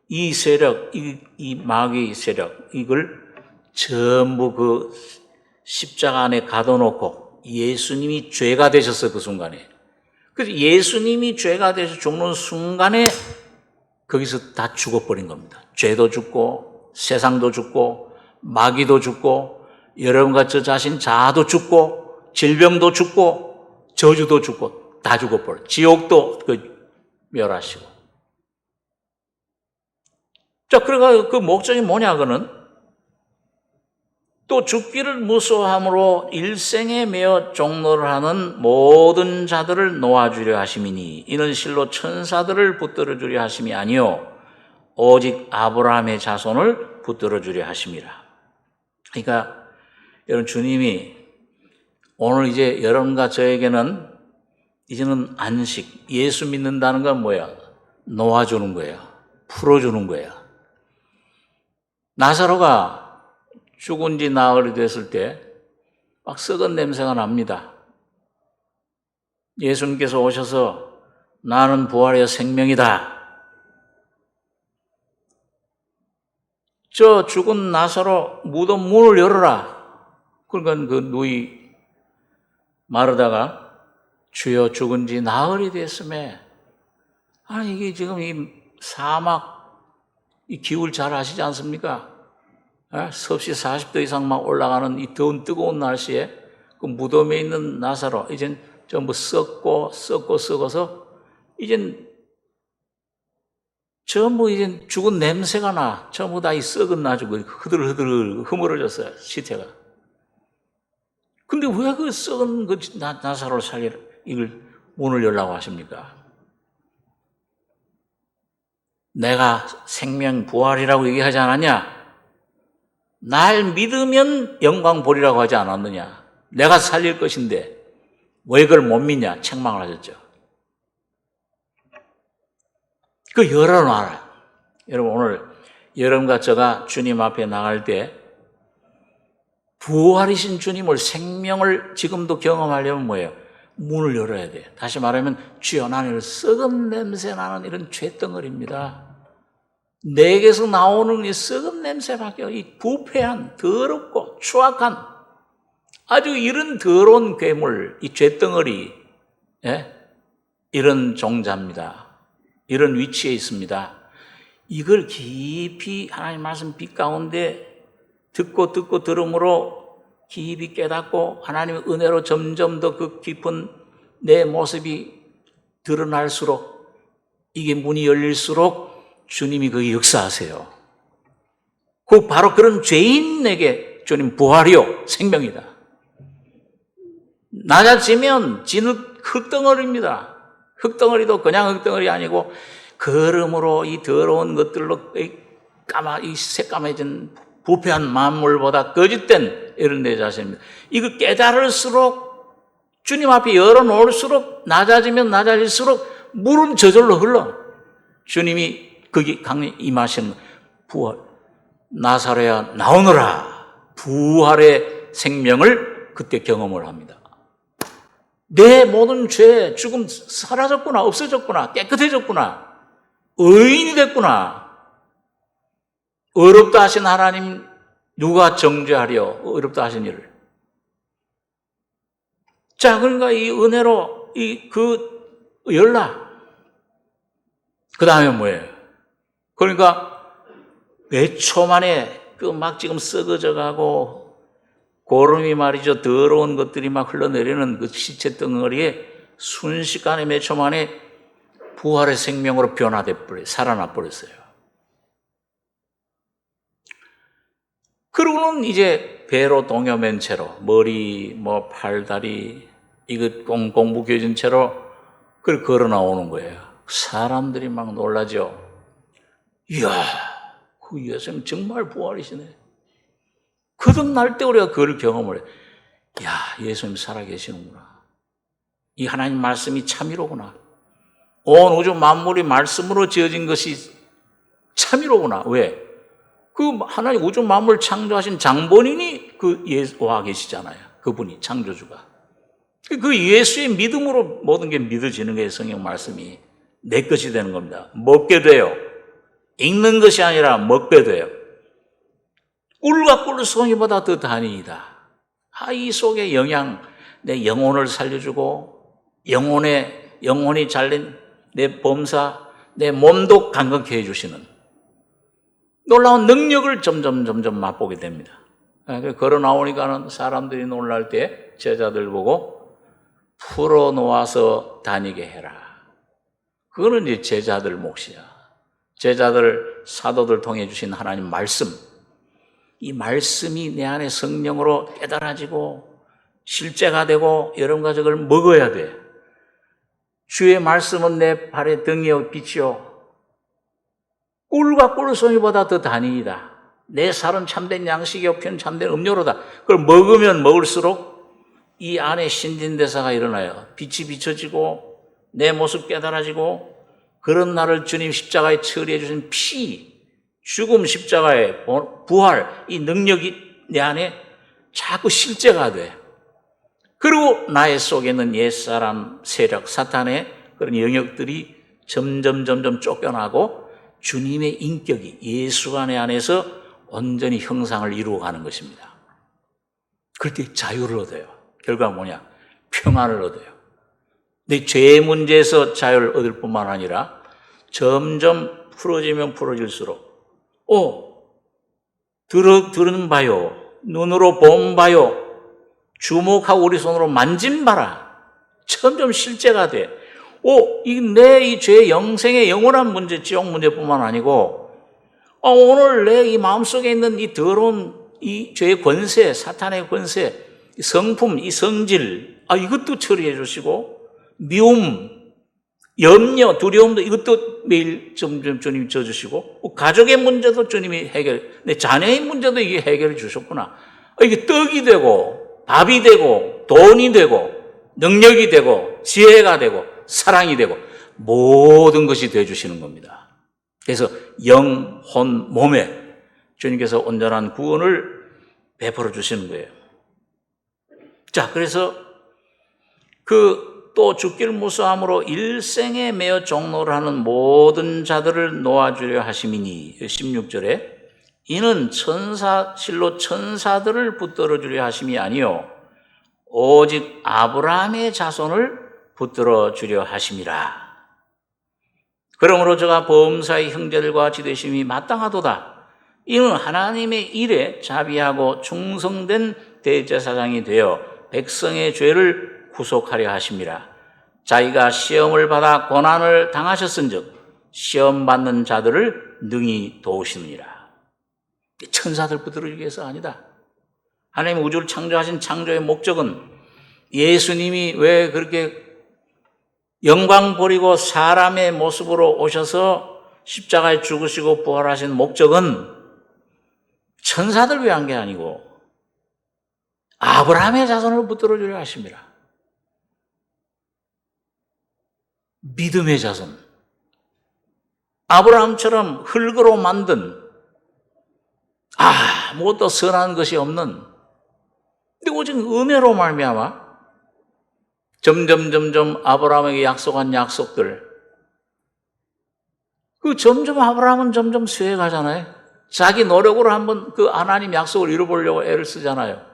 이 세력, 이 마귀 세력, 이걸 전부 그 십자가 안에 가둬놓고 예수님이 죄가 되셨어요, 그 순간에. 그래서 예수님이 죄가 되셔 죽는 순간에 거기서 다 죽어버린 겁니다. 죄도 죽고 세상도 죽고 마귀도 죽고 여러분과 저 자신 자아도 죽고 질병도 죽고 저주도 죽고 다 죽어버려. 지옥도 멸하시고. 자, 그러니까 그 목적이 뭐냐, 그는? 또 죽기를 무서워함으로 일생에 매어 종로를 하는 모든 자들을 놓아주려 하심이니 이는 실로 천사들을 붙들어 주려 하심이 아니요 오직 아브라함의 자손을 붙들어 주려 하심이라. 그러니까 여러분, 주님이 오늘 이제 여러분과 저에게는 이제는 안식, 예수 믿는다는 건 뭐야? 놓아주는 거예요. 풀어주는 거예요. 나사로가 죽은 지 나흘이 됐을 때 막 썩은 냄새가 납니다. 예수님께서 오셔서 나는 부활이요 생명이다. 저 죽은 나사로 무덤 문을 열어라. 그러니까 그 누이 마르다가 주여 죽은 지 나흘이 됐음에, 아니 이게 지금 이 사막 이 기울 잘 아시지 않습니까? 섭씨 40도 이상 막 올라가는 이 더운 뜨거운 날씨에 그 무덤에 있는 나사로 이젠 전부 썩어서 이젠 전부 이젠 죽은 냄새가 나. 전부 다 이 썩은 나주고 흐들흐들 흐물어졌어요, 시체가. 근데 왜 그 썩은 그 나사로를 살리라 이걸 문을 열라고 하십니까? 내가 생명 부활이라고 얘기하지 않았냐? 날 믿으면 영광 보리라고 하지 않았느냐? 내가 살릴 것인데 왜 그걸 못 믿냐? 책망을 하셨죠. 그 열어놔라. 여러분, 오늘 여러분과 저가 주님 앞에 나갈 때 부활이신 주님을, 생명을 지금도 경험하려면 뭐예요? 문을 열어야 돼요. 다시 말하면 주여 나는 썩은 냄새 나는 이런 죄덩어리입니다. 내게서 나오는 이 썩은 냄새밖에, 이 부패한, 더럽고 추악한 아주 이런 더러운 괴물, 이 죄덩어리, 이런 종자입니다. 이런 위치에 있습니다. 이걸 깊이 하나님 말씀 빛 가운데 듣고 들음으로 깊이 깨닫고 하나님의 은혜로 점점 더 그 깊은 내 모습이 드러날수록, 이게 문이 열릴수록 주님이 거기 역사하세요. 그 바로 그런 죄인에게 주님 부활이요 생명이다. 낮아지면 지는 흙덩어리입니다. 흙덩어리도 그냥 흙덩어리 아니고 거름으로 이 더러운 것들로 이 새까매진 부패한 만물보다 거짓된 이런 내 자신입니다. 이거 깨달을수록, 주님 앞에 열어놓을수록, 낮아질수록 물은 저절로 흘러. 주님이 거기 강에 임하시는 부활, 나사로야 나오너라. 부활의 생명을 그때 경험을 합니다. 내 모든 죄, 죽음 사라졌구나, 없어졌구나, 깨끗해졌구나, 의인이 됐구나. 어렵다 하신 하나님 누가 정죄하려 어렵다 하신 일을. 자, 그러니까 이 은혜로 열라. 그 다음에 뭐예요? 그러니까 몇 초 만에 막 지금 썩어져 가고 고름이 말이죠, 더러운 것들이 막 흘러내리는 그 시체 덩어리에 순식간에 몇 초 만에 부활의 생명으로 살아나 버렸어요. 그러고는 이제 배로 동여맨 채로 머리, 팔다리 이것 꽁꽁 묶여진 채로 그걸 걸어 나오는 거예요. 사람들이 막 놀라죠. 이야, 그 예수님 정말 부활이시네. 거듭날 때 우리가 그걸 경험을 해. 야, 예수님 살아계시는구나. 이 하나님 말씀이 참이로구나. 온 우주 만물이 말씀으로 지어진 것이 참이로구나. 왜? 그 하나님 우주 만물 창조하신 장본인이 와 계시잖아요. 그분이 창조주가. 그 예수의 믿음으로 모든 게 믿어지는 게 성경 말씀이 내 것이 되는 겁니다. 먹게 돼요. 읽는 것이 아니라 먹게 돼요. 꿀과 꿀송이보다 더 단이다. 이 속에 영양, 내 영혼을 살려주고 영혼이 잘린 내 범사, 내 몸도 강건케 해주시는 놀라운 능력을 점점 맛보게 됩니다. 걸어 나오니까는 사람들이 놀랄 때 제자들 보고 풀어놓아서 다니게 해라. 그거는 이제 제자들 몫이야. 제자들, 사도들 통해 주신 하나님 말씀, 이 말씀이 내 안에 성령으로 깨달아지고 실제가 되고 여러분과 저걸 먹어야 돼. 주의 말씀은 내 발의 등이요 빛이요 꿀과 꿀송이보다 더 단이다. 내 살은 참된 양식이요 피는 참된 음료로다. 그걸 먹으면 먹을수록 이 안에 신진대사가 일어나요. 빛이 비춰지고 내 모습 깨달아지고 그런 나를 주님 십자가에 처리해 주신 피, 죽음 십자가의 부활, 이 능력이 내 안에 자꾸 실제가 돼. 그리고 나의 속에 있는 옛사람 세력, 사탄의 그런 영역들이 점점 쫓겨나고 주님의 인격이 예수가 내 안에서 온전히 형상을 이루어가는 것입니다. 그럴 때 자유를 얻어요. 결과가 뭐냐? 평안을 얻어요. 내 죄의 문제에서 자유를 얻을 뿐만 아니라 점점 풀어지면 풀어질수록 들은 바요, 눈으로 본 바요, 주목하고 우리 손으로 만진 바라. 점점 실제가 돼. 내 이 죄의 영생의 영원한 문제, 지옥 문제뿐만 아니고 오늘 내 이 마음속에 있는 이 더러운 이 죄의 권세, 사탄의 권세, 이 성품, 이 성질, 이것도 처리해 주시고 미움, 염려, 두려움도 이것도 매일 점점 주님이 져주시고 가족의 문제도 주님이 내 자녀의 문제도 이게 해결해 주셨구나. 이게 떡이 되고 밥이 되고 돈이 되고 능력이 되고 지혜가 되고 사랑이 되고 모든 것이 되어주시는 겁니다. 그래서 영, 혼, 몸에 주님께서 온전한 구원을 베풀어 주시는 거예요. 자, 그래서 또 죽기를 무서함으로 일생에 매어 종로를 하는 모든 자들을 놓아주려 하심이니 16절에 이는 실로 천사들을 붙들어 주려 하심이 아니요 오직 아브라함의 자손을 붙들어 주려 하심이라. 그러므로 저가 범사의 형제들과 같이 되심이 마땅하도다. 이는 하나님의 일에 자비하고 충성된 대제사장이 되어 백성의 죄를 구속하려 하심이라. 자기가 시험을 받아 고난을 당하셨은즉 시험 받는 자들을 능히 도우시느니라. 천사들 붙들기 위해서 아니다. 하나님 우주를 창조하신 창조의 목적은 예수님이 왜 그렇게 영광 버리고 사람의 모습으로 오셔서 십자가에 죽으시고 부활하신 목적은 천사들 위한 게 아니고 아브라함의 자손을 붙들어 주려 하십니다. 믿음의 자손. 아브라함처럼 흙으로 만든 아무것도 선한 것이 없는 근데 오직 은혜로 말미암아 점점 아브라함에게 약속한 약속들 점점 아브라함은 점점 쇠해 가잖아요. 자기 노력으로 한번 그 하나님 약속을 이뤄보려고 애를 쓰잖아요.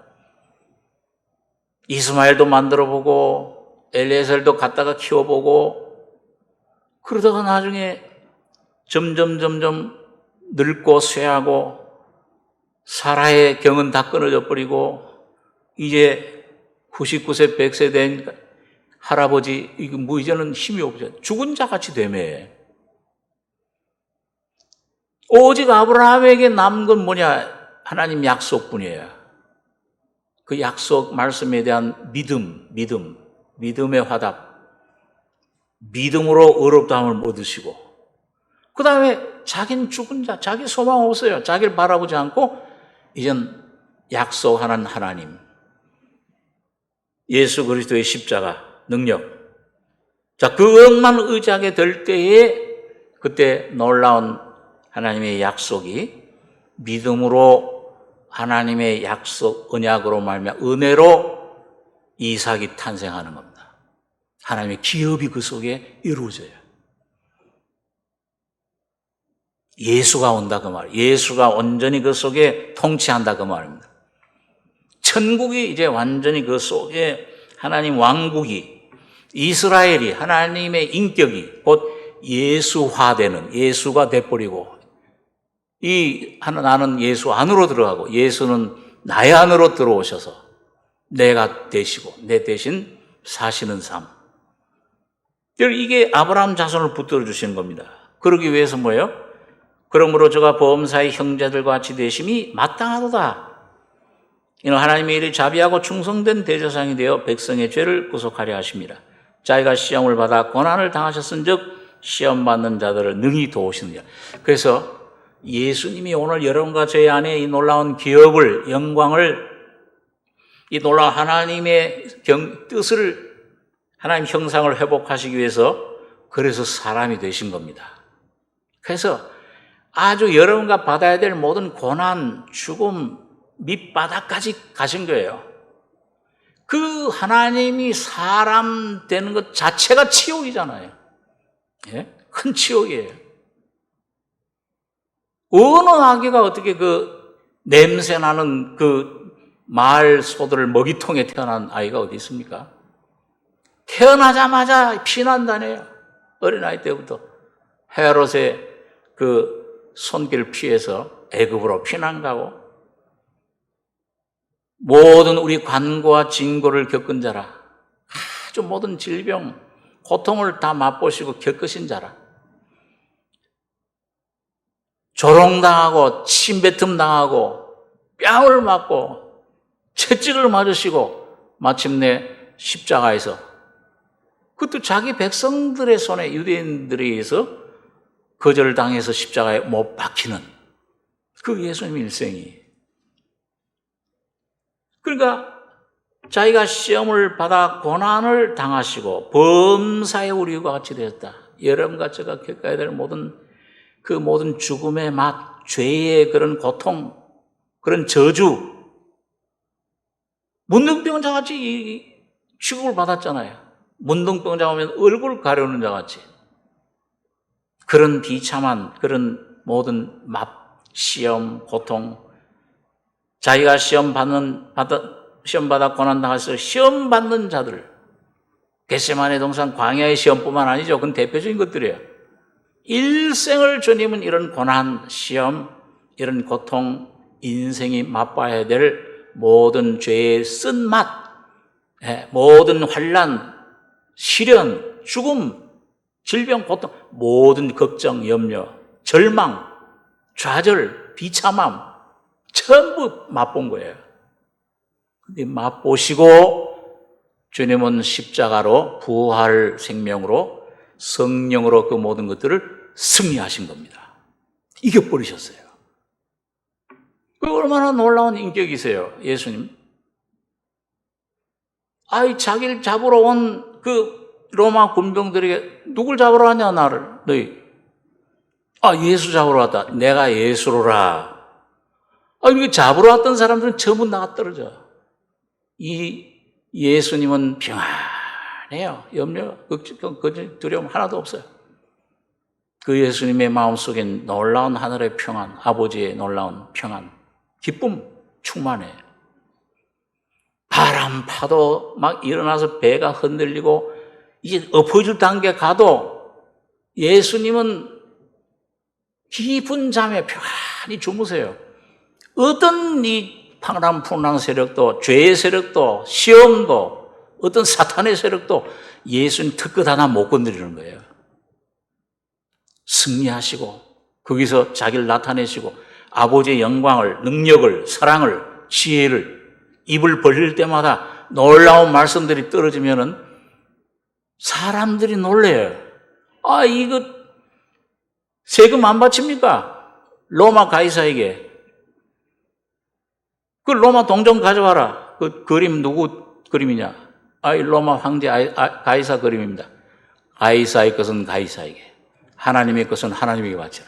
이스마엘도 만들어보고 엘리에셀도 갖다가 키워보고 그러다가 나중에 점점 늙고 쇠하고 사라의 경은 다 끊어져 버리고 이제 99세 100세 된 할아버지 이제는 힘이 없죠. 죽은 자같이 되매. 오직 아브라함에게 남은 건 뭐냐? 하나님 약속뿐이에요. 그 약속 말씀에 대한 믿음의 화답. 믿음으로 의롭다함을 얻으시고 그 다음에 자기는 죽은 자, 자기 소망 없어요. 자기를 바라보지 않고 이젠 약속하는 하나님, 예수 그리스도의 십자가 능력. 자, 그것만 의지하게 될 때에 그때 놀라운 하나님의 약속이 믿음으로 하나님의 약속 언약으로 말미암아 은혜로 이삭이 탄생하는 겁니다. 하나님의 기업이 그 속에 이루어져요. 예수가 온다 그 말. 예수가 온전히 그 속에 통치한다 그 말입니다. 천국이 이제 완전히 그 속에 하나님 왕국이 이스라엘이 하나님의 인격이 곧 예수화되는, 예수가 돼버리고, 나는 예수 안으로 들어가고 예수는 나의 안으로 들어오셔서 내가 되시고 내 대신 사시는 삶. 이게 아브라함 자손을 붙들어 주시는 겁니다. 그러기 위해서 뭐예요? 그러므로 저가 범사의 형제들과 같이 되심이 마땅하도다. 이는 하나님의 일에 자비하고 충성된 대제사장이 되어 백성의 죄를 구속하려 하십니다. 자기가 시험을 받아 고난을 당하셨은즉 시험 받는 자들을 능히 도우시느니라. 그래서 예수님이 오늘 여러분과 저희 안에 이 놀라운 기업을, 영광을, 이 놀라운 하나님의 뜻을, 하나님 형상을 회복하시기 위해서 그래서 사람이 되신 겁니다. 그래서 아주 여러분과 받아야 될 모든 고난, 죽음, 밑바닥까지 가신 거예요. 그 하나님이 사람 되는 것 자체가 치욕이잖아요. 예? 큰 치욕이에요. 어느 아기가 어떻게 그 냄새나는 그 말 소들을 먹이통에 태어난 아이가 어디 있습니까? 태어나자마자 피난다네요. 어린아이 때부터. 헤롯의 그 손길 피해서 애굽으로 피난 가고, 모든 우리 관고와 징고를 겪은 자라, 아주 모든 질병, 고통을 다 맛보시고 겪으신 자라, 조롱당하고 침뱉음 당하고 뺨을 맞고 채찍을 맞으시고 마침내 십자가에서, 그것도 자기 백성들의 손에, 유대인들에 의해서 거절당해서 십자가에 못 박히는 그 예수님 일생이, 그러니까 자기가 시험을 받아 고난을 당하시고 범사의 우리와 같이 되었다. 여러분과 제가 겪어야 될 그 모든 죽음의 맛, 죄의 그런 고통, 그런 저주, 문둥병자 같이 취급을 받았잖아요. 문둥병자 오면 얼굴 가려는 자 같이. 그런 비참한 그런 모든 맛, 시험, 고통, 자기가 시험 받아 고난 당해서 시험 받는 자들, 겟세마네 동산 광야의 시험뿐만 아니죠. 그건 대표적인 것들이에요. 일생을 주님은 이런 고난, 시험, 이런 고통, 인생이 맛봐야 될 모든 죄의 쓴맛, 모든 환난, 시련, 죽음, 질병, 고통, 모든 걱정, 염려, 절망, 좌절, 비참함 전부 맛본 거예요. 근데 맛보시고 주님은 십자가로 부활 생명으로 성령으로 그 모든 것들을 승리하신 겁니다. 이겨버리셨어요. 그 얼마나 놀라운 인격이세요, 예수님. 자기를 잡으러 온 그 로마 군병들에게 누굴 잡으러 왔냐, 나를, 너희. 예수 잡으러 왔다. 내가 예수로라. 이게 잡으러 왔던 사람들은 전부 나가 떨어져. 이 예수님은 평안해요. 염려, 걱정, 두려움 하나도 없어요. 그 예수님의 마음속엔 놀라운 하늘의 평안, 아버지의 놀라운 평안, 기쁨 충만해. 바람, 파도 막 일어나서 배가 흔들리고 이제 엎어질 단계 가도 예수님은 깊은 잠에 평안히 주무세요. 어떤 이 풍랑 세력도, 죄의 세력도, 시험도, 어떤 사탄의 세력도 예수님 턱끝 하나 못 건드리는 거예요. 승리하시고 거기서 자기를 나타내시고 아버지의 영광을, 능력을, 사랑을, 지혜를 입을 벌릴 때마다 놀라운 말씀들이 떨어지면은 사람들이 놀래요. 이거 세금 안 바칩니까? 로마 가이사에게. 그 로마 동전 가져와라. 그 그림 누구 그림이냐? 로마 황제 가이사 그림입니다. 가이사의 것은 가이사에게, 하나님의 것은 하나님에게 바치라.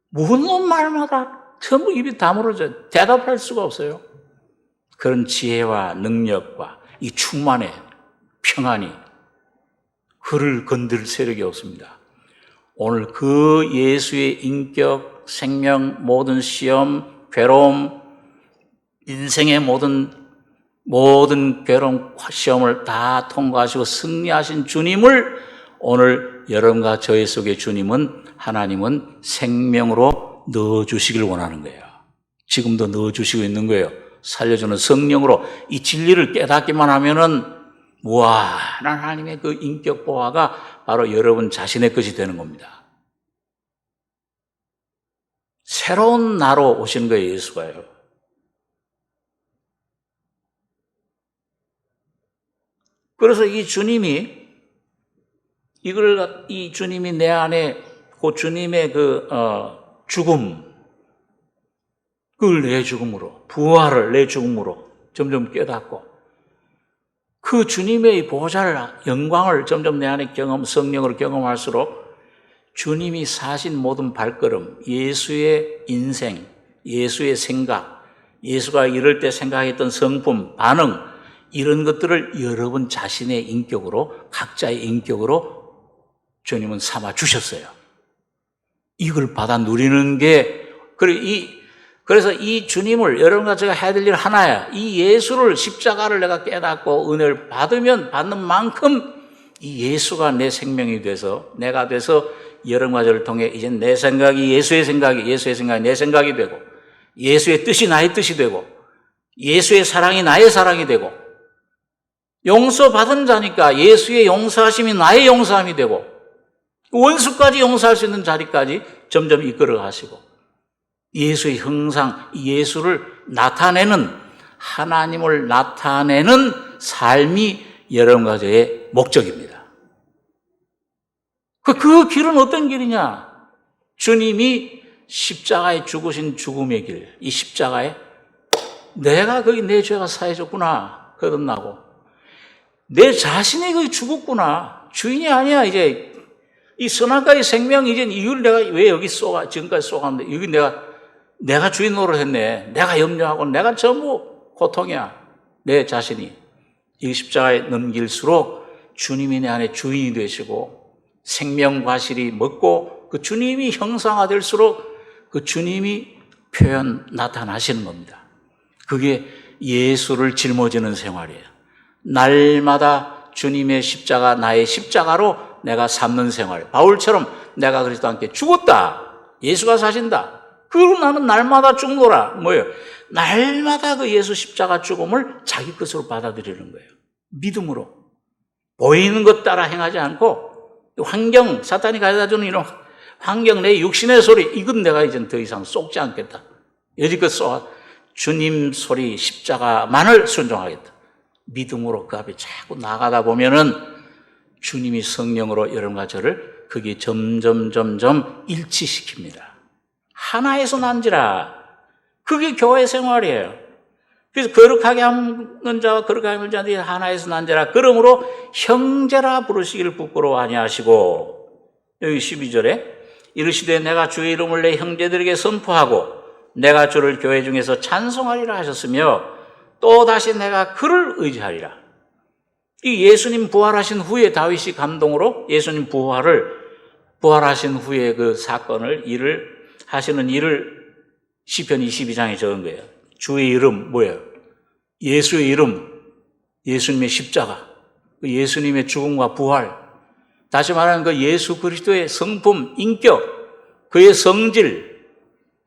무슨 말마다 전부 입이 다물어져 대답할 수가 없어요. 그런 지혜와 능력과 이 충만의 평안이 그를 건들 세력이 없습니다. 오늘 그 예수의 인격, 생명, 모든 시험, 괴로움, 인생의 모든 괴로움, 시험을 다 통과하시고 승리하신 주님을 오늘 여러분과 저의 속에 주님은, 하나님은 생명으로 넣어주시길 원하는 거예요. 지금도 넣어주시고 있는 거예요. 살려주는 성령으로 이 진리를 깨닫기만 하면은 무한한 하나님의 그 인격 보화가 바로 여러분 자신의 것이 되는 겁니다. 새로운 나로 오시는 거예요, 예수가요. 그래서 이 주님이 이 주님이 내 안에 그 주님의 죽음, 그걸 내 죽음으로, 부활을 내 죽음으로 점점 깨닫고 그 주님의 보좌를, 영광을 점점 내 안에 성령으로 경험할수록 주님이 사신 모든 발걸음, 예수의 인생, 예수의 생각, 예수가 이럴 때 생각했던 성품, 반응, 이런 것들을 여러분 자신의 인격으로, 각자의 인격으로 주님은 삼아 주셨어요. 이걸 받아 누리는 게, 그래서 이 주님을, 여러분과 제가 해야 될 일 하나야. 이 예수를, 십자가를 내가 깨닫고 은혜를 받으면 받는 만큼 이 예수가 내 생명이 돼서, 내가 돼서 여러분과 저를 통해 이제 내 생각이 예수의 생각이 내 생각이 되고, 예수의 뜻이 나의 뜻이 되고, 예수의 사랑이 나의 사랑이 되고, 용서받은 자니까 예수의 용서하심이 나의 용서함이 되고, 원수까지 용서할 수 있는 자리까지 점점 이끌어 가시고, 예수의 형상, 예수를 나타내는, 하나님을 나타내는 삶이 여러분과 저의 목적입니다. 그 길은 어떤 길이냐? 주님이 십자가에 죽으신 죽음의 길, 이 십자가에 내가 거기 내 죄가 사해졌구나 거듭나고, 내 자신이 거기 죽었구나, 주인이 아니야. 이제 이 선악과의 생명, 이제 이걸 내가 왜 여기 지금까지 쏘았는데, 여기 내가 주인 노릇했네. 내가 염려하고 내가 전부 고통이야. 내 자신이. 이 십자가에 넘길수록 주님이 내 안에 주인이 되시고, 생명 과실이 먹고, 그 주님이 형상화될수록 그 주님이 나타나시는 겁니다. 그게 예수를 짊어지는 생활이에요. 날마다 주님의 십자가, 나의 십자가로 내가 삼는 생활. 바울처럼 내가 그리스도와 함께 죽었다. 예수가 사신다. 그리고 나는 날마다 죽노라. 뭐예요? 날마다 그 예수 십자가 죽음을 자기 것으로 받아들이는 거예요. 믿음으로. 보이는 것 따라 행하지 않고, 환경, 사탄이 가져다주는 이런 환경, 내 육신의 소리, 이건 내가 이제 더 이상 쏟지 않겠다. 여지껏 주님 소리, 십자가만을 순종하겠다. 믿음으로 그 앞에 자꾸 나가다 보면은 주님이 성령으로 여러분과 저를 그게 점점 일치시킵니다. 하나에서 난지라. 그게 교회 생활이에요. 그래서 거룩하게 하는 자와 거룩하게 하는 자들이 하나에서 난지라. 그러므로 형제라 부르시기를 부끄러워하니 하시고, 여기 12절에 이르시되 내가 주의 이름을 내 형제들에게 선포하고 내가 주를 교회 중에서 찬송하리라 하셨으며 또 다시 내가 그를 의지하리라. 이 예수님 부활하신 후에 다윗이 감동으로 예수님 부활하신 후에 그 사건을, 하시는 일을 시편 22장에 적은 거예요. 주의 이름, 뭐예요? 예수의 이름, 예수님의 십자가, 그 예수님의 죽음과 부활, 다시 말하면 그 예수 그리스도의 성품, 인격, 그의 성질,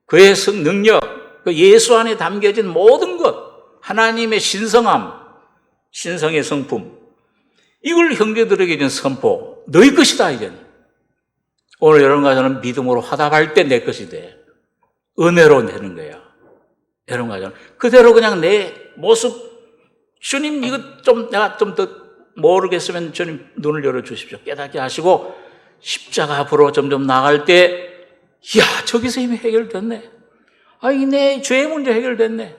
그의 능력, 그 예수 안에 담겨진 모든 것, 하나님의 신성함, 신성의 성품, 이걸 형제들에게 이제 선포. 너희 것이다, 이제. 오늘 여러분과 저는 믿음으로 화답할 때 내 것이 돼. 은혜로 되는 거예요. 여러분과 저는. 그대로 그냥 내 모습, 주님, 이거 내가 좀 더 모르겠으면 주님 눈을 열어주십시오. 깨닫게 하시고, 십자가 앞으로 점점 나갈 때, 이야, 저기서 이미 해결됐네. 내 죄의 문제 해결됐네.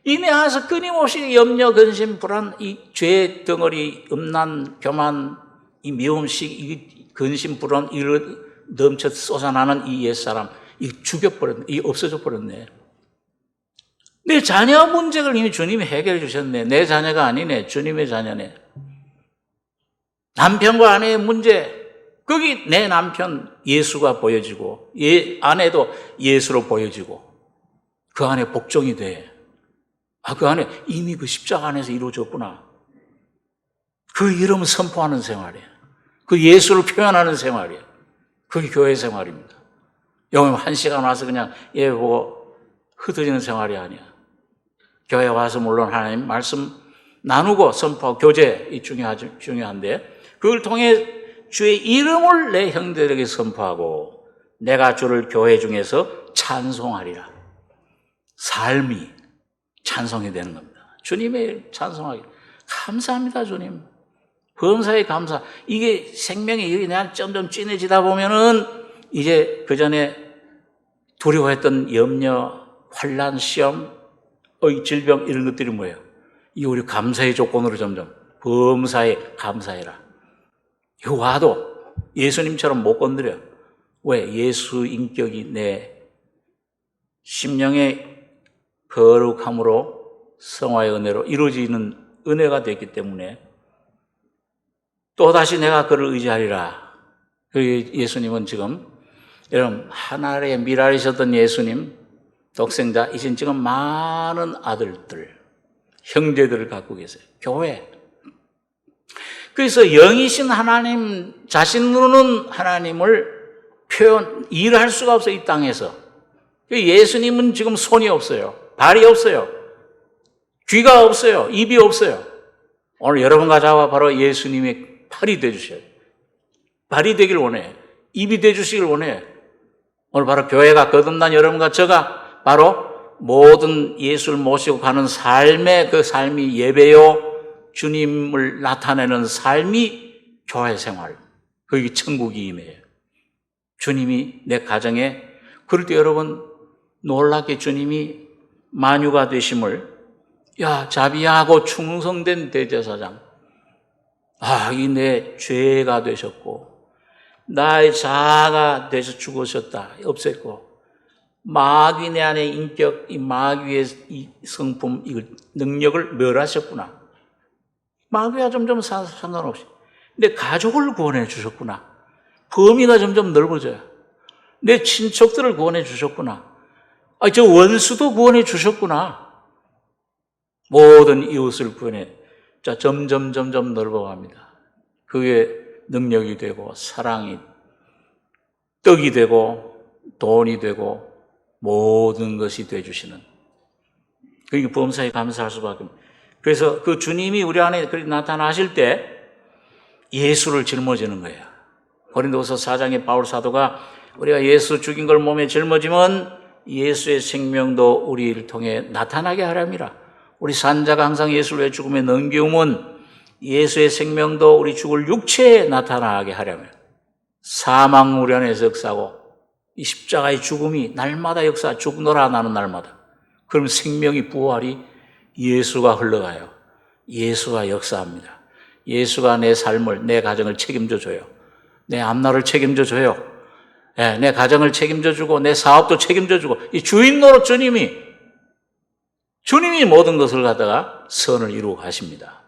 내 안에서 끊임없이 염려, 근심, 불안, 이 죄의 덩어리, 음란, 교만, 이 미움식, 이 근심, 불안, 이를 넘쳐 쏟아나는 이 옛사람, 이 죽여버렸네. 이 없어져 버렸네. 내 자녀 문제를 이미 주님이 해결해 주셨네. 내 자녀가 아니네. 주님의 자녀네. 남편과 아내의 문제, 거기 내 남편 예수가 보여지고, 아내도 예수로 보여지고, 그 안에 복종이 돼. 그 안에 이미 그 십자가 안에서 이루어졌구나. 그 이름을 선포하는 생활이에요. 그 예수를 표현하는 생활이에요. 그게 교회 생활입니다. 여기 1시간 와서 그냥 예배 보고 흩어지는 생활이 아니야. 교회 와서 물론 하나님 말씀 나누고 선포하고 교제 이 중요한데 그걸 통해 주의 이름을 내 형제들에게 선포하고 내가 주를 교회 중에서 찬송하리라. 삶이 찬송이 되는 겁니다. 주님의 찬송하기. 감사합니다, 주님. 범사에 감사. 이게 생명이 그냥 점점 진해지다 보면은 이제 그 전에 두려워했던 염려, 환난, 시험, 질병 이런 것들이 뭐예요? 이게 우리 감사의 조건으로 점점 범사에 감사해라. 이거 와도 예수님처럼 못 건드려. 왜? 예수 인격이 내 심령의 거룩함으로 성화의 은혜로 이루어지는 은혜가 됐기 때문에 또다시 내가 그를 의지하리라. 예수님은 지금 여러분 하나님의 미랄이셨던 예수님 독생자 이젠 지금 많은 아들들 형제들을 갖고 계세요. 교회. 그래서 영이신 하나님 자신으로는 하나님을 일할 수가 없어요. 이 땅에서. 예수님은 지금 손이 없어요. 발이 없어요. 귀가 없어요. 입이 없어요. 오늘 여러분과 저와 바로 예수님의 팔이 되주셔요. 발이 되길 원해. 입이 되주시길 원해. 오늘 바로 교회가 거듭난 여러분과 저가 바로 모든 예수를 모시고 가는 삶의 그 삶이 예배요 주님을 나타내는 삶이 교회 생활. 그게 천국이 임해요. 주님이 내 가정에 그럴 때 여러분 놀랍게 주님이 만유가 되심을 자비하고 충성된 대제사장 이 내 죄가 되셨고 나의 자아가 되셔 죽으셨다 없앴고 마귀 내 안에 인격 이 마귀의 이 성품 이 능력을 멸하셨구나. 마귀와 점점 상관없이 내 가족을 구원해 주셨구나. 범위가 점점 넓어져요. 내 친척들을 구원해 주셨구나. 저 원수도 구원해 주셨구나. 모든 이웃을 구원해. 점점 넓어갑니다. 그게 능력이 되고 사랑이 떡이 되고 돈이 되고 모든 것이 되주시는. 그게 범사에 감사할 수밖에 없습니다. 그래서 그 주님이 우리 안에 나타나실 때 예수를 짊어지는 거예요. 고린도후서 4장에 바울 사도가 우리가 예수 죽인 걸 몸에 짊어지면 예수의 생명도 우리를 통해 나타나게 하렵니다. 우리 산자가 항상 예수를 왜 죽음에 넘겨오면 예수의 생명도 우리 죽을 육체에 나타나게 하려면 사망 우리 안에서 역사하고 이 십자가의 죽음이 날마다 역사 죽노라 나는 날마다 그럼 생명이 부활이 예수가 흘러가요. 예수가 역사합니다. 예수가 내 삶을 내 가정을 책임져 줘요. 내 앞날을 책임져 줘요. 내 가정을 책임져 주고 내 사업도 책임져 주고 이 주인 노릇 주님이 모든 것을 갖다가 선을 이루어 가십니다.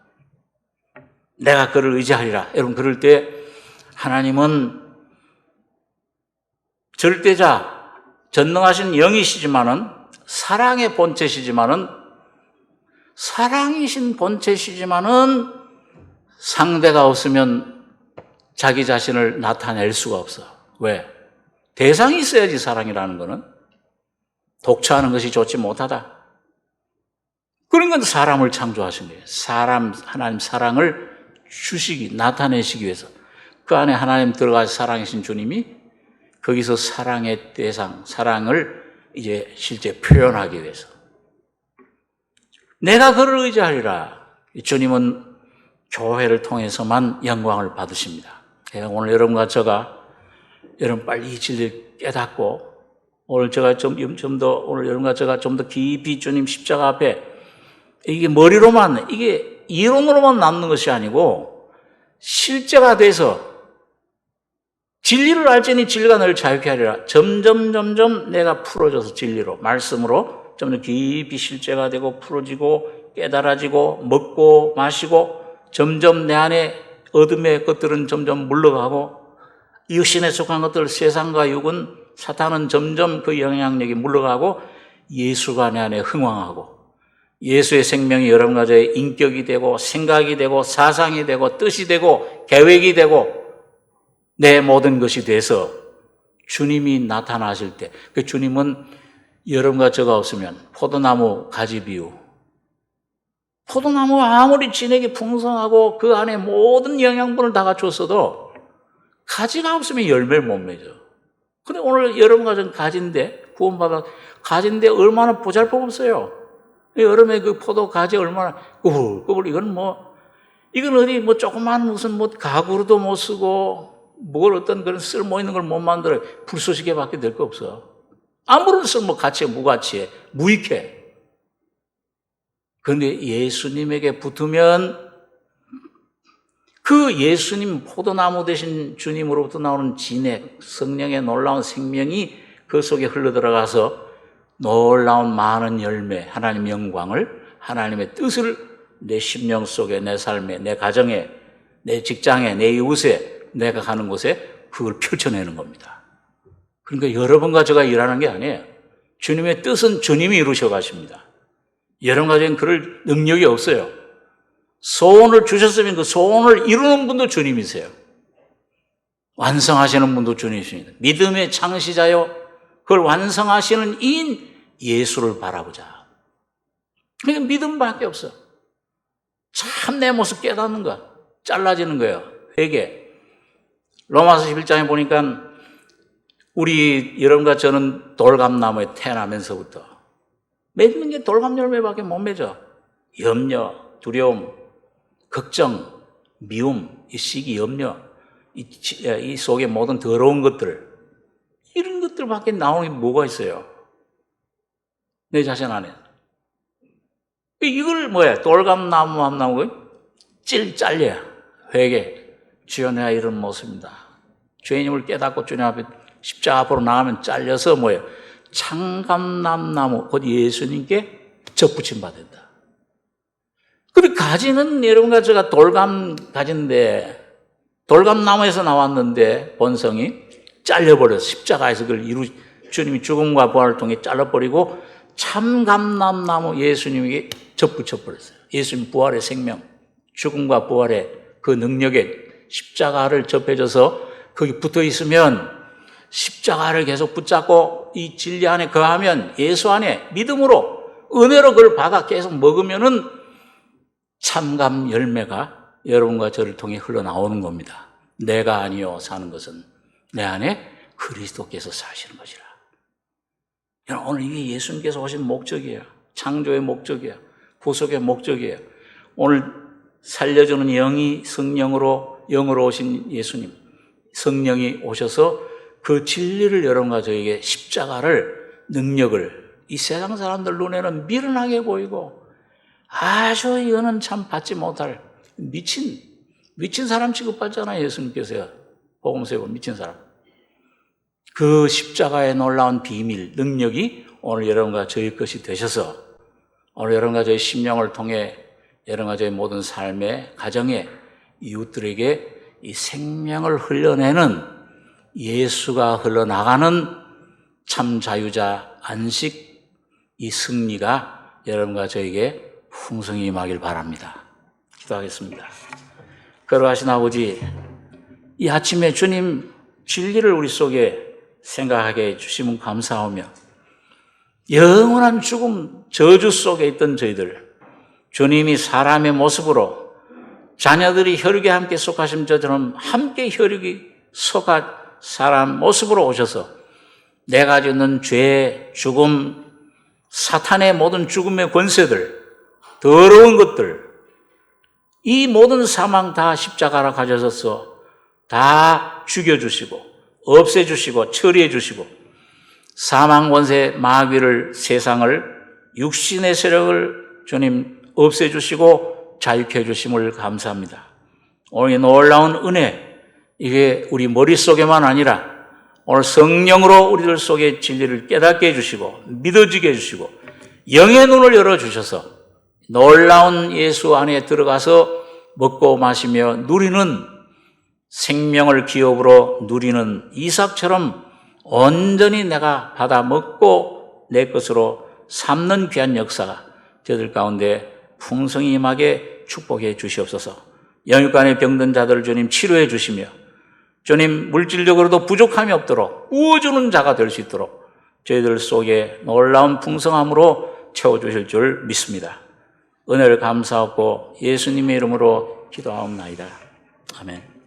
내가 그를 의지하리라. 여러분 그럴 때 하나님은 절대자 전능하신 영이시지만은 사랑의 본체시지만은 사랑이신 본체시지만은 상대가 없으면 자기 자신을 나타낼 수가 없어. 왜? 대상이 있어야지 사랑이라는 거는. 독처하는 것이 좋지 못하다. 그런 건 사람을 창조하신 거예요. 하나님 사랑을 나타내시기 위해서. 그 안에 하나님 들어가서 사랑이신 주님이 거기서 사랑의 대상, 사랑을 이제 실제 표현하기 위해서. 내가 그를 의지하리라. 주님은 교회를 통해서만 영광을 받으십니다. 오늘 여러분과 저가 여러분 빨리 이 진리를 깨닫고 오늘 제가 오늘 여러분과 제가 좀 더 깊이 주님 십자가 앞에 이게 머리로만 이게 이론으로만 남는 것이 아니고 실제가 돼서 진리를 알지니 진리가 너를 자유케 하리라. 점점 내가 풀어져서 진리로 말씀으로 점점 깊이 실제가 되고 풀어지고 깨달아지고 먹고 마시고 점점 내 안에 어둠의 것들은 점점 물러가고 육신에 속한 것들 세상과 육은 사탄은 점점 그 영향력이 물러가고 예수가 내 안에 흥왕하고 예수의 생명이 여러분 가정의 인격이 되고 생각이 되고 사상이 되고 뜻이 되고 계획이 되고 내 모든 것이 돼서 주님이 나타나실 때, 그 주님은 여러분과 저가 없으면 포도나무 가지 비유, 포도나무 아무리 진액이 풍성하고 그 안에 모든 영양분을 다 갖췄어도 가지가 없으면 열매를 못 맺어. 근데 오늘 여러분과 전 가지인데, 구원받아 가지인데 얼마나 보잘것없어요. 여름에 그 포도 가지 얼마나 꾸불꾸불, 이건 어디 조그만 무슨 가구로도 못 쓰고 뭘 어떤 그런 쓸모 있는 걸 못 만들어. 불쏘시개밖에 될 거 없어. 아무런 쓸모 가치에 무가치해, 무익해. 그런데 예수님에게 붙으면 그 예수님 포도나무 되신 주님으로부터 나오는 진액, 성령의 놀라운 생명이 그 속에 흘러들어가서 놀라운 많은 열매, 하나님의 영광을, 하나님의 뜻을 내 심령 속에, 내 삶에, 내 가정에, 내 직장에, 내 이웃에, 내가 가는 곳에 그걸 펼쳐내는 겁니다. 그러니까 여러분과 제가 일하는 게 아니에요. 주님의 뜻은 주님이 이루셔 가십니다. 여러분과 그럴 능력이 없어요. 소원을 주셨으면 그 소원을 이루는 분도 주님이세요. 완성하시는 분도 주님이십니다. 믿음의 창시자요, 그걸 완성하시는 이인 예수를 바라보자. 그러니까 믿음밖에 없어. 참 내 모습 깨닫는 거야. 잘라지는 거예요. 회개. 로마서 11장에 보니까 우리 여러분과 저는 돌감나무에 태어나면서부터 맺는 게 돌감 열매밖에 못 맺어. 염려, 두려움, 걱정, 미움, 이 시기, 염려, 이 속에 모든 더러운 것들, 이런 것들밖에 나오는 게 뭐가 있어요? 내 자신 안에. 이걸 돌감나무 함나무 잘려야. 회개. 주여 내가 이런 모습입니다. 죄인임을 깨닫고 주님 앞에 십자가 앞으로 나가면 잘려서 창감나무, 곧 예수님께 접붙임 받는다. 근데 가지는 여러분과 제가 돌감 가지인데, 돌감나무에서 나왔는데 본성이 잘려버려서 십자가에서 그걸 주님이 죽음과 부활을 통해 잘라버리고 참감남나무 예수님에게 접붙여버렸어요. 예수님 부활의 생명, 죽음과 부활의 그 능력에 십자가를 접해줘서 거기 붙어 있으면 십자가를 계속 붙잡고 이 진리 안에 거하면 예수 안에 믿음으로 은혜로 그걸 받아 계속 먹으면은 참감 열매가 여러분과 저를 통해 흘러나오는 겁니다. 내가 아니요 사는 것은 내 안에 그리스도께서 사시는 것이라. 여러분, 오늘 이게 예수님께서 오신 목적이에요. 창조의 목적이에요. 구속의 목적이에요. 오늘 살려주는 영이 영으로 오신 예수님, 성령이 오셔서 그 진리를 여러분과 저에게 십자가를, 능력을 이 세상 사람들 눈에는 미련하게 보이고 아주 이거는 참 받지 못할 미친 사람 취급받잖아요. 예수님께서요. 복음서에 보면 미친 사람. 그 십자가의 놀라운 비밀, 능력이 오늘 여러분과 저희 것이 되셔서 오늘 여러분과 저희 심령을 통해 여러분과 저희 모든 삶의 가정에 이웃들에게 이 생명을 흘려내는 예수가 흘러나가는 참 자유자 안식, 이 승리가 여러분과 저에게 풍성히 임하길 바랍니다. 기도하겠습니다. 거룩하신 아버지, 이 아침에 주님 진리를 우리 속에 생각하게 해주시면 감사하며 영원한 죽음, 저주 속에 있던 저희들, 주님이 사람의 모습으로 자녀들이 혈육에 함께 속하신 저처럼 함께 혈육이 속한 사람 모습으로 오셔서 내가 짓는 죄, 죽음, 사탄의 모든 죽음의 권세들, 더러운 것들, 이 모든 사망 다 십자가로 가져서서 다 죽여주시고 없애주시고 처리해주시고 사망 권세 마귀를, 세상을, 육신의 세력을 주님 없애주시고 자유케 해주심을 감사합니다. 오늘 이 놀라운 은혜, 이게 우리 머릿속에만 아니라 오늘 성령으로 우리들 속에 진리를 깨닫게 해주시고 믿어지게 해주시고 영의 눈을 열어주셔서 놀라운 예수 안에 들어가서 먹고 마시며 누리는, 생명을 기업으로 누리는 이삭처럼 온전히 내가 받아 먹고 내 것으로 삼는 귀한 역사가 저들 가운데 풍성히 임하게 축복해 주시옵소서. 영육간에 병든 자들을 주님 치료해 주시며 주님, 물질적으로도 부족함이 없도록 우주는 자가 될 수 있도록 저희들 속에 놀라운 풍성함으로 채워주실 줄 믿습니다. 은혜를 감사하고 예수님의 이름으로 기도하옵나이다. 아멘.